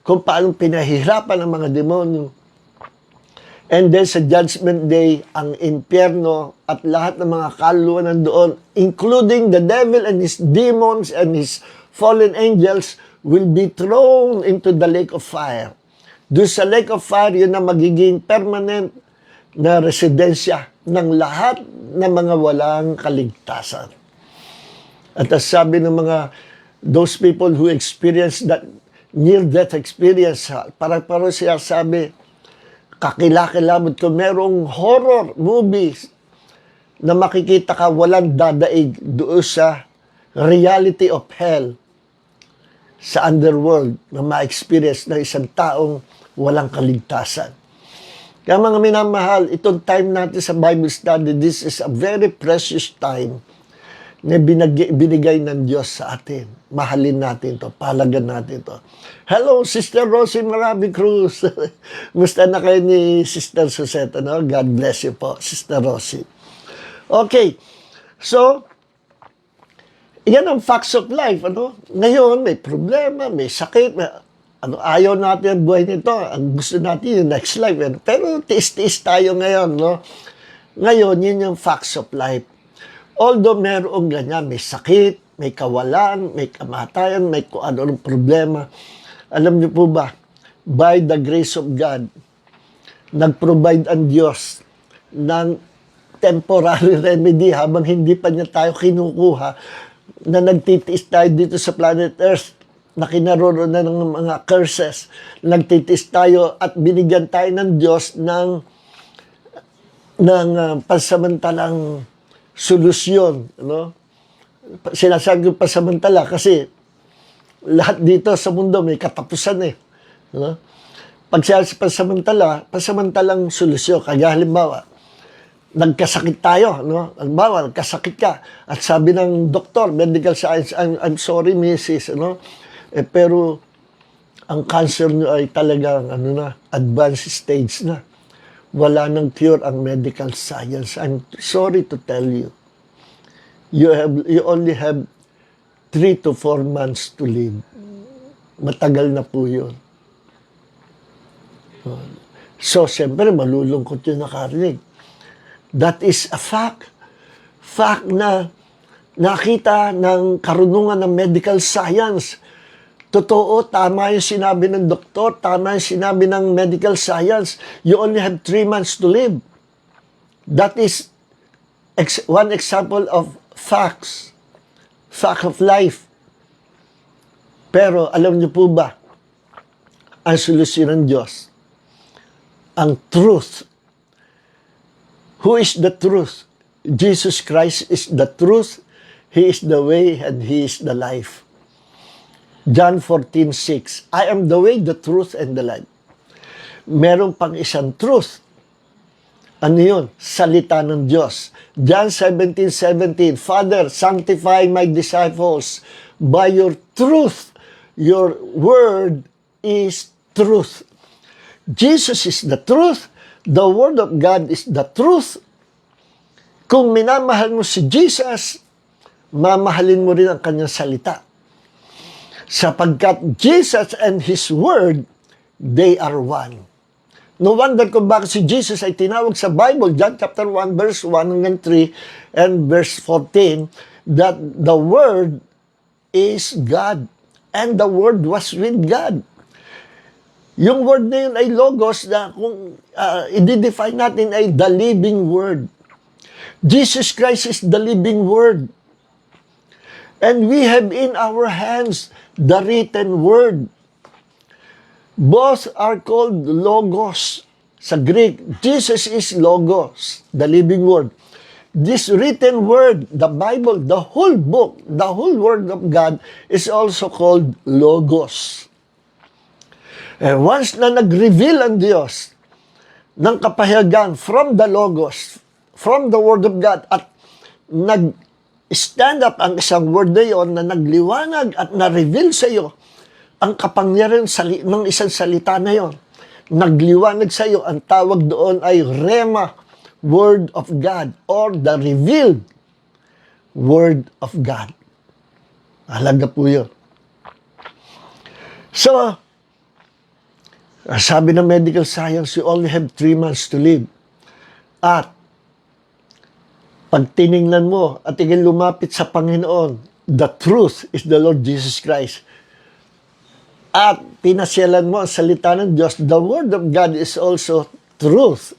kung paano pinahihirapan ang mga demonyo. And then sa Judgment Day, ang impyerno at lahat ng mga kaluluwa nandoon, including the devil and his demons and his fallen angels, will be thrown into the lake of fire. Doon sa lake of fire, yun na magiging permanent na residensya ng lahat ng mga walang kaligtasan. At sabi ng mga, those people who experience that near-death experience, parang siya sabi, kakilakilabot ko, merong horror movies na makikita ka walang dadaig doon sa reality of hell, sa underworld, na ma-experience ng isang taong walang kaligtasan. Kaya mga minamahal, itong time natin sa Bible study, this is a very precious time na binigay ng Diyos sa atin. Mahalin natin to, palagan natin to. Hello, Sister Rosie Marabi Cruz. Musta na kayo ni Sister Suseta, no? God bless you po, Sister Rosie. Okay, so, yan ang facts of life, ano? Ngayon, may problema, may sakit, ayaw natin ang buhay nito. Ang gusto natin yung next life. Pero tiis-tiis tayo ngayon, no? Ngayon, yun yung facts of life. Although merong ganyan, may sakit, may kawalan, may kamatayan, may kung ano problema. Alam niyo po ba, by the grace of God, nag-provide ang Diyos ng temporary remedy habang hindi pa niya tayo kinukuha, na nagtitiis tayo dito sa planet Earth, na kinaroroonan ng mga curses. Nagtitiis tayo at binigyan tayo ng Diyos ng pansamantalang solusyon. No? Sinasabi ko pansamantala kasi lahat dito sa mundo may katapusan eh. No? Pag siya pansamantalang solusyon. Kaya halimbawa, nagkasakit tayo, no? Halimbawa, nagkasakit ka. At sabi ng doktor, medical science, I'm sorry, Mrs. No? Pero ang cancer nyo ay talagang advanced stage na. Wala nang cure ang medical science. I'm sorry to tell you. You only have 3 to 4 months to live. Matagal na po yun. So, siyempre, malulungkot yung nakarinig. That is a fact. Fact na nakita ng karunungan ng medical science. Totoo, tama yung sinabi ng doktor, tama yung sinabi ng medical science. You only have 3 months to live. That is one example of facts. Fact of life. Pero alam niyo po ba, ang solusyon ng Diyos, ang truth. Who is the truth? Jesus Christ is the truth. He is the way and He is the life. John 14:6. I am the way, the truth, and the life. Meron pang isang truth. Ano yun? Salita ng Diyos. John 17:17. Father, sanctify my disciples by your truth. Your word is truth. Jesus is the truth. The Word of God is the truth. Kung minamahal mo si Jesus, mamahalin mo rin ang kanyang salita. Sapagkat Jesus and His Word, they are one. No wonder kung bakit si Jesus ay tinawag sa Bible, John chapter 1, verse 1 hanggang 3, and verse 14, that the Word is God, and the Word was with God. Yung word na yun ay logos na kung i-define natin ay the living word. Jesus Christ is the living word. And we have in our hands the written word. Both are called logos. Sa Greek, Jesus is logos, the living word. This written word, the Bible, the whole book, the whole word of God is also called logos. And once na nag-reveal ang Diyos ng kapahayagan from the Logos, from the Word of God, at nag-stand up ang isang word na yun na nagliwanag at na-reveal sa iyo ang kapangyarihan ng isang salita na yon. Nagliwanag sa iyo, ang tawag doon ay Rhema, Word of God, or the revealed Word of God. Halaga po yun. So, sabi ng medical science, you only have 3 months to live. At pag tiningnan mo at ikaw lumapit sa Panginoon, the truth is the Lord Jesus Christ. At pinasyalan mo ang salita ng Diyos, the Word of God is also truth.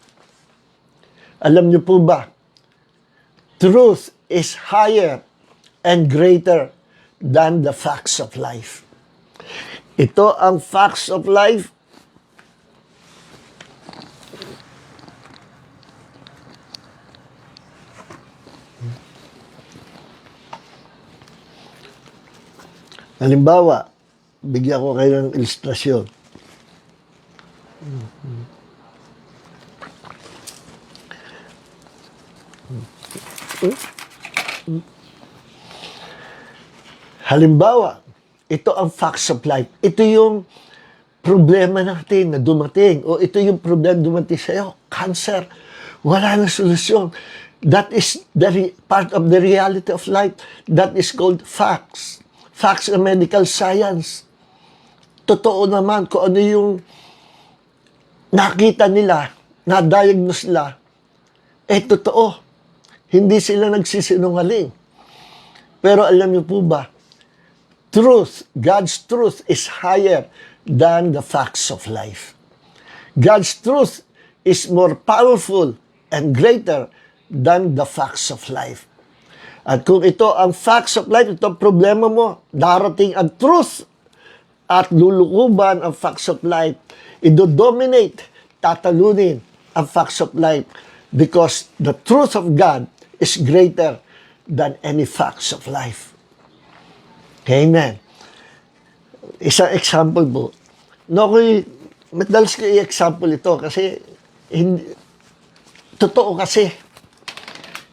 Alam niyo po ba, truth is higher and greater than the facts of life. Ito ang facts of life. Halimbawa, bigyan ko kayo ng ilustrasyon. Halimbawa, ito ang facts of life. Ito yung problema natin na dumating. O ito yung problema dumating sa'yo. Cancer. Wala na solusyon. That is part of the reality of life. That is called facts. Facts of medical science. Totoo naman kung ano yung nakita nila, na-diagnose nila, totoo. Hindi sila nagsisinungaling. Pero alam niyo po ba, truth, God's truth is higher than the facts of life. God's truth is more powerful and greater than the facts of life. At kung ito ang facts of life, ito ang problema mo, darating ang truth at lulukuban ang facts of life. Ido-dominate, tatalunin ang facts of life because the truth of God is greater than any facts of life. Amen. Isang example po. Madalas ko i-example ito kasi totoo kasi.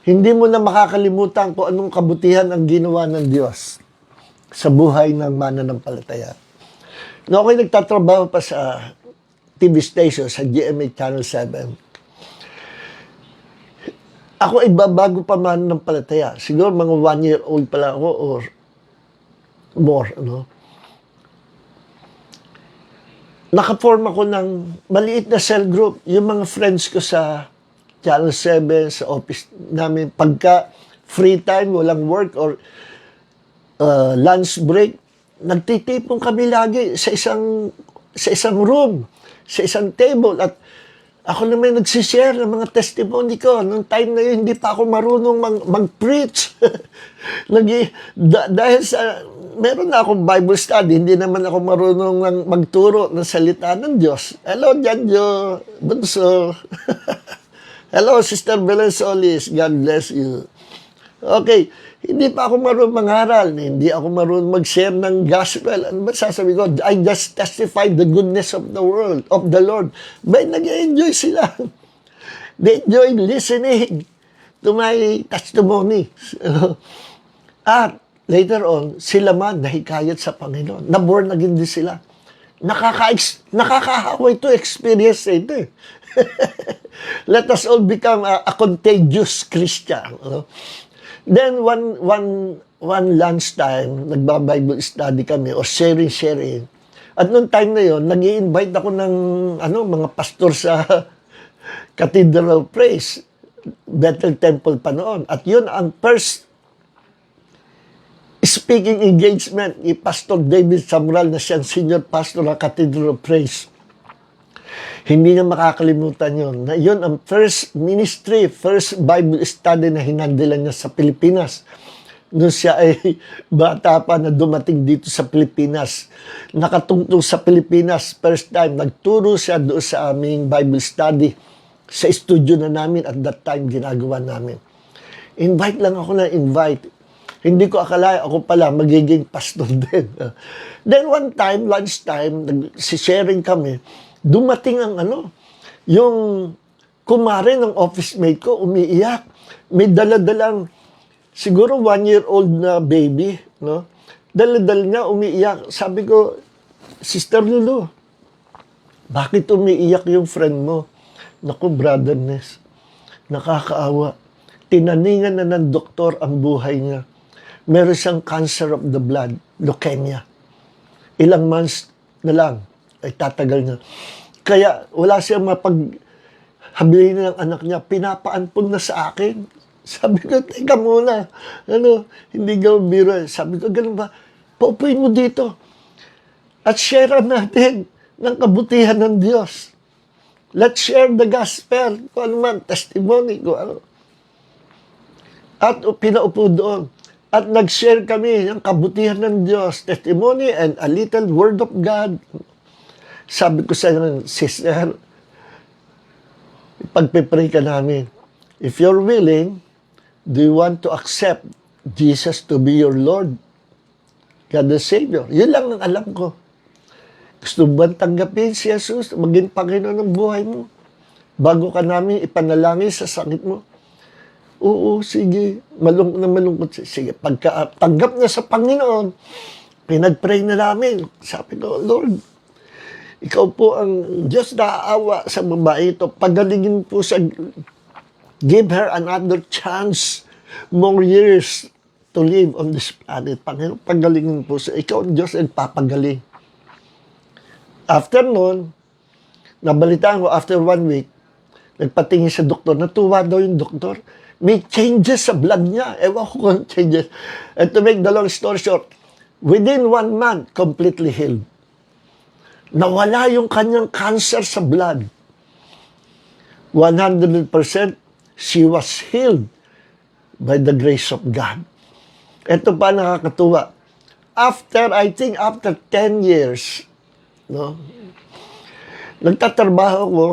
Hindi mo na makakalimutan kung anong kabutihan ang ginawa ng Diyos sa buhay ng mananampalataya. Ako'y nagtatrabaho pa sa TV station, sa GMA Channel 7. Ako ay bago pa mananampalataya. Siguro mga 1-year-old pa lang ako or more. Nakaform ako ng maliit na cell group. Yung mga friends ko sa Channel 7, sa office namin, pagka free time, walang work or lunch break, nagtitipon kami lagi sa isang room, sa isang table. At ako naman nagsishare ng mga testimony ko. Noong time na yun, hindi pa ako marunong mag-preach. Dahil sa, meron na akong Bible study, hindi naman ako marunong magturo ng salita ng Diyos. Hello, Janjo, Bunso. Hello, Sister Belen Solis. God bless you. Okay, hindi pa ako marunong mangaral. Hindi ako marunong mag-share ng gospel. Ano ba sasabi ko? I just testify the goodness of the world, of the Lord. But nag-enjoy sila. They enjoy listening to my testimony. At later on, sila man nahikayat sa Panginoon. Na-born again din sila. Nakakahaway to experience ito eh. Let us all become a contagious Christian. Then one lunchtime, nagba-Bible study kami o sharing. At noong time na yon, nag-i-invite ako ng mga pastor sa Cathedral of Praise, Bethel Temple pa noon. At yun ang first speaking engagement ni Pastor David Samuel na siyang senior pastor ng Cathedral of Praise. Hindi niya makakalimutan yun. Na yun ang first ministry, first Bible study na hinandilan niya sa Pilipinas. Noon siya ay bata pa na dumating dito sa Pilipinas. Nakatungtong sa Pilipinas, first time, nagturo siya doon sa aming Bible study. Sa studio na namin at that time ginagawa namin. Invite lang ako na invite. Hindi ko akala ako pala magiging pastor din. Then one time, lunchtime, sharing kami, dumating ang yung kumare ng office mate ko, umiiyak. May daladalang, siguro 1-year-old na baby, no? Daladal niya, umiiyak. Sabi ko, Sister Lulu, bakit umiiyak yung friend mo? Naku, brother Ness, nakakaawa. tinaningan na ng doktor ang buhay niya. Meron siyang cancer of the blood, leukemia. Ilang months na lang ay tatagal niya. Kaya wala siyang mapaghabilin ng anak niya. Pinapaampun na sa akin. Sabi ko, teka muna. Hindi gawin biro. Sabi ko, ganun ba? Paupuin mo dito. At share natin ng kabutihan ng Diyos. Let's share the gospel. Kung ano man, testimony. Kung ano. At pinaupo doon. At nag-share kami ng kabutihan ng Diyos, testimony and a little word of God. Sabi ko sa sister, pagpipray ka namin, if you're willing, do you want to accept Jesus to be your Lord? God the Savior. Yun lang ang alam ko. Gusto mo ba tanggapin si Jesus, maging Panginoon ng buhay mo? Bago ka namin ipanalangin sa sakit mo? Oo, sige. Malungkot. Sige, pagka tanggap na sa Panginoon, pinag-pray na namin. Sabi ko, Lord, ikaw po ang Diyos na aawa sa babae ito. Pagalingin po sa, give her another chance, more years to live on this planet. Panginoon, pagalingin po sa, ikaw ang Diyos ang papagaling. After noon, nabalitaan ko, after 1 week, nagpatingin sa doktor, natuwa daw yung doktor. May changes sa blood niya. Ewan ko kung changes. And to make the long story short, within 1 month, completely healed. Nawala yung kanyang cancer sa blood. 100% she was healed by the grace of God. Ito pa nakakatuwa. I think after 10 years, nagtatrabaho ko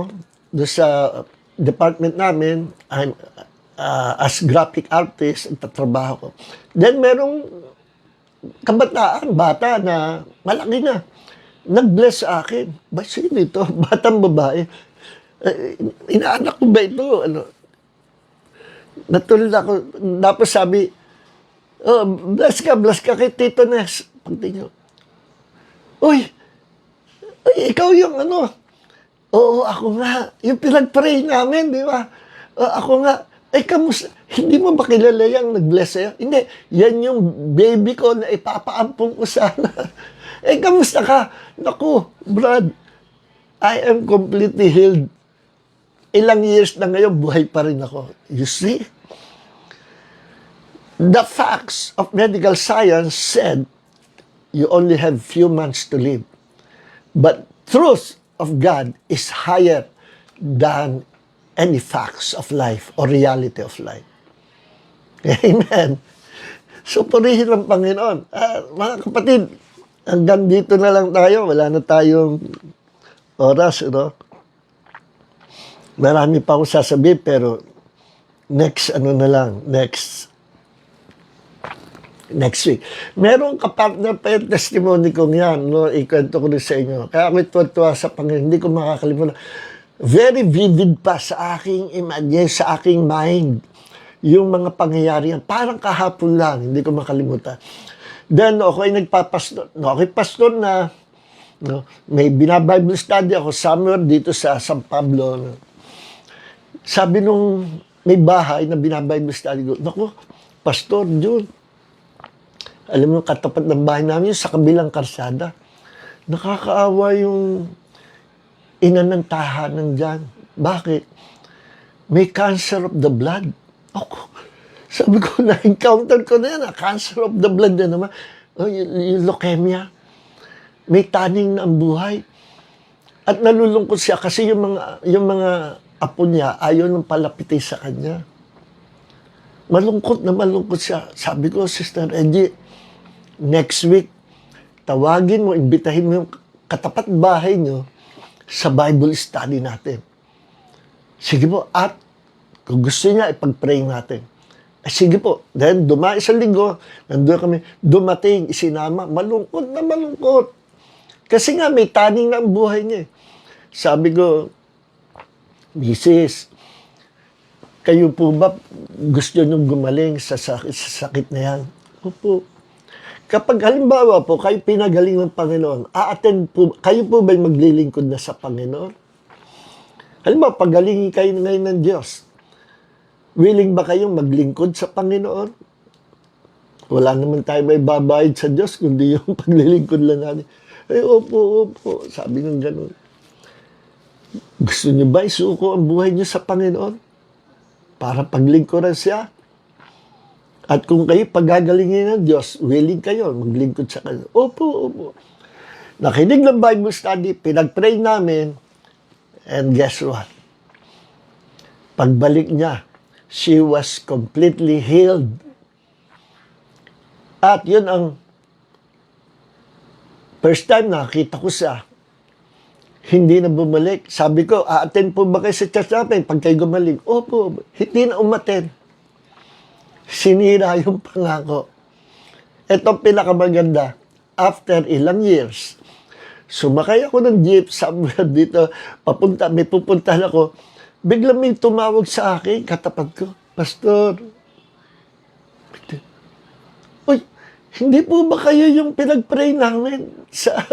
doon sa department namin, as graphic artist, nagtatrabaho ko. Then, merong bata na malaki na, nag-bless sa akin. Ba, sino ito? Batang babae. Inaanak ko ba ito? Natulad ako. Tapos sabi, bless ka kay Tito Nes. Pagtingin, Uy, ikaw yung Oo, ako nga. Yung pinag-pray namin, di ba? Ako nga. Kamusta? Hindi mo ba kilala yung nag-bless sa'yo? Hindi. Yan yung baby ko na ipapaampong ko sana. Kamusta ka? Naku, Brad, I am completely healed. Ilang years na ngayon, buhay pa rin ako. You see? The facts of medical science said you only have few months to live. But truth of God is higher than any facts of life or reality of life. Amen. So, purihin ang Panginoon. Mga kapatid, hanggang dito na lang tayo. Wala na tayong oras, Marami pa akong sasabihin, pero next week. Merong kapartner pa yung testimony kong yan, ikwento ko rin sa inyo. Kaya ako'y tuwa sa Panginoon, hindi ko makakalimutan. Very vivid pa sa aking sa aking mind, yung mga pangyayari yan. Parang kahapon lang, hindi ko makalimutan. Then, ako ay nagpapastor. Ako ay pastor na, may binabible study ako somewhere dito sa San Pablo. Sabi nung may bahay na binabible study ko, naku, Pastor Jun, alam mo, katapat ng bahay namin, sa kabilang karsada, nakakaawa yung ina ng tahanan dyan. Bakit? May cancer of the blood. Ako, sabi ko, na-encounter ko na yan, cancer of the blood na naman. Yung leukemia. May taning na ang buhay. At nalulungkot siya kasi yung mga apo niya ayaw nang palapitin sa kanya. Malungkot siya. Sabi ko, Sister Angie, next week, tawagin mo, imbitahin mo yung katapat bahay niyo sa Bible study natin. Sige po, at kung gusto niya, ipag-pray natin. Sige po. Then, isang linggo, nandun kami, dumating, isinama, malungkot. Kasi nga, may taning na ang buhay niya. Sabi ko, Mrs., kayo po ba gusto niyong gumaling sa sakit na yan? Opo. Kapag halimbawa po, kayo pinagaling ng Panginoon, a-attend po, kayo po ba'y maglilingkod na sa Panginoon? Halimbawa, pagalingin kayo ngayon ng Diyos. Willing ba kayong maglingkod sa Panginoon? Wala naman tayo may babayad sa Diyos, kundi yung paglilingkod lang natin. Ay, opo, opo. Sabi ng ganun. Gusto niyo ba isuko ang buhay niyo sa Panginoon? Para paglingkuran siya? At kung kayo pagagalingin ng Diyos, willing kayo maglingkod sa Kanya. Opo, opo. Nakinig ng Bible study, pinag-pray namin, and guess what? Pagbalik niya, she was completely healed. At yun ang first time nakita ko siya, hindi na bumalik. Sabi ko, a-attend po ba kayo sa church natin pag kayo gumaling? Opo, hindi na umattend. Sinira yung pangako. Ito pinakamaganda. After ilang years, sumakay ako ng jeep somewhere dito, papunta, may pupuntahan ako, biglang may tumawag sa akin, katapat ko, Pastor, uy, hindi po ba kayo yung pinag-pray namin sa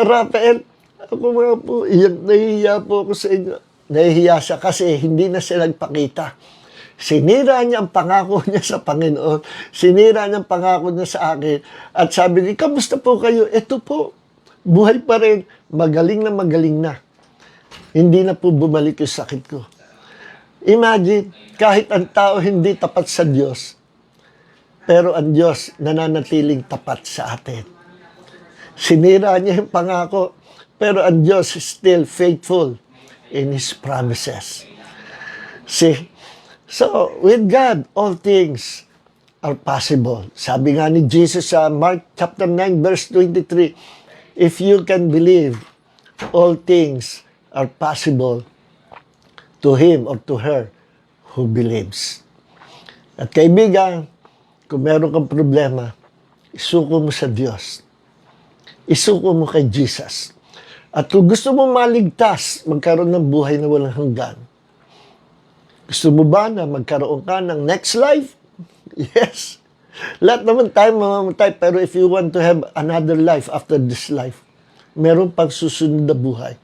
Rafael? Ako nga po, nahihiya po ako sa inyo. Nahihiya siya kasi hindi na siya nagpakita. Sinira niya ang pangako niya sa Panginoon. Sinira niya ang pangako niya sa akin. At sabi niya, kamusta po kayo? Ito po, buhay pa rin. Magaling na magaling na. Hindi na po bumalik yung sakit ko. Imagine, kahit ang tao hindi tapat sa Diyos, pero ang Diyos nananatiling tapat sa atin. Sinira niya yung pangako, pero ang Diyos is still faithful in His promises. See? So, with God, all things are possible. Sabi nga ni Jesus sa Mark chapter 9, verse 23, if you can believe, all things are possible to him or to her who believes. At kaibigan, kung meron kang problema, isuko mo sa Diyos. Isuko mo kay Jesus. At kung gusto mo maligtas, magkaroon ng buhay na walang hanggan, gusto mo ba na magkaroon ka ng next life? Yes. Lahat naman tayo mamamatay, pero if you want to have another life after this life, meron pang susunod na buhay.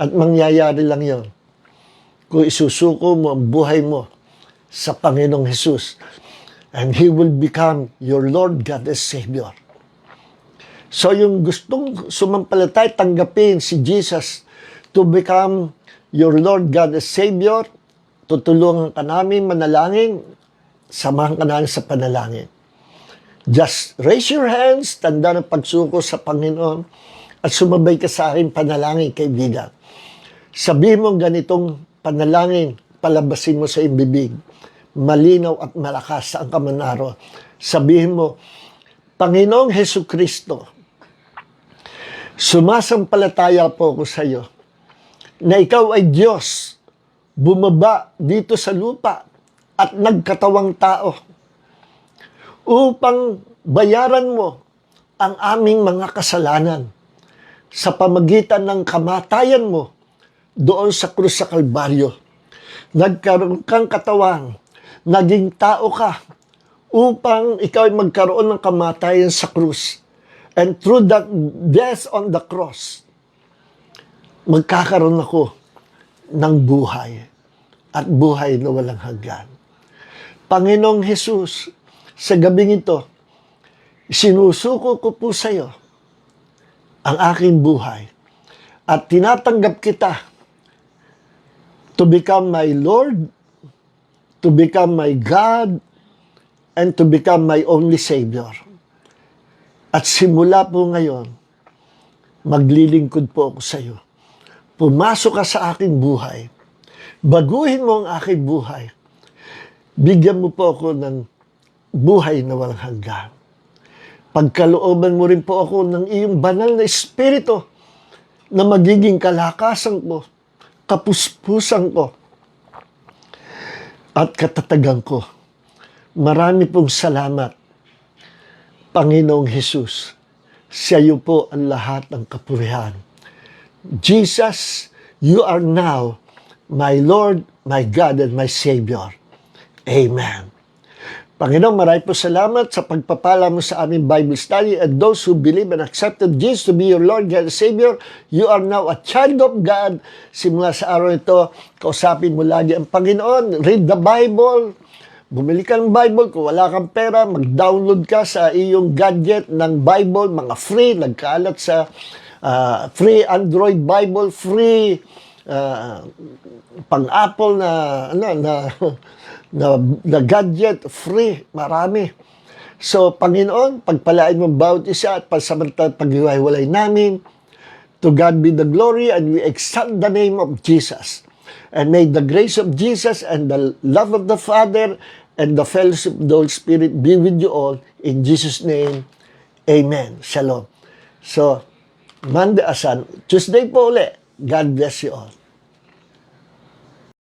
At mangyayari lang yon kung isusuko mo ang buhay mo sa Panginoong Jesus. And He will become your Lord God and Savior. So yung gustong sumampalatay, tanggapin si Jesus to become your Lord God and Savior, tutulungan ka namin manalangin, samahan ka namin sa panalangin. Just raise your hands, tanda ng pagsuko sa Panginoon, at sumabay ka sa akin panalangin, kaibigan. Sabihin mo ganitong panalangin, palabasin mo sa iyong bibig, malinaw at malakas saan ka man naroon. Sabihin mo, Panginoong Hesukristo, sumasampalataya po ako sa iyo na ikaw ay Diyos, bumaba dito sa lupa at nagkatawang tao upang bayaran mo ang aming mga kasalanan sa pamagitan ng kamatayan mo doon sa krus sa Kalbaryo. Nagkaroon kang katawang, naging tao ka upang ikaw ay magkaroon ng kamatayan sa krus. And through that death on the cross, magkakaroon ako ng buhay at buhay na walang hanggan. Panginoong Jesus, sa gabing ito, sinusuko ko po sa iyo ang aking buhay at tinatanggap kita to become my Lord, to become my God, and to become my only Savior. At simula po ngayon, maglilingkod po ako sa iyo. Pumasok ka sa aking buhay. Baguhin mo ang aking buhay. Bigyan mo po ako ng buhay na walang hanggan. Pagkalooban mo rin po ako ng iyong banal na espiritu na magiging kalakasan ko, kapuspusan ko, at katatagan ko. Marami pong salamat, Panginoong Jesus. Sa iyo po ang lahat ng kapurihan. Jesus, you are now my Lord, my God, and my Savior. Amen. Panginoon, maraming po salamat sa pagpapala mo sa aming Bible study, and those who believe and accepted Jesus to be your Lord and Savior, you are now a child of God. Simula sa araw ito, kausapin mo lagi ang Panginoon. Read the Bible. Bumili ka ng Bible. Kung wala kang pera, mag-download ka sa iyong gadget ng Bible, mga free, nagkaalat sa free Android Bible, free pang Apple na gadget, free, marami. So, Panginoon, pagpalain mo bawat isa at pasamantalang paghiwalay namin. To God be the glory, and we exalt the name of Jesus. And may the grace of Jesus and the love of the Father and the fellowship of the Holy Spirit be with you all. In Jesus' name, Amen. Shalom. So, Monday, Tuesday po ulit. God bless you all.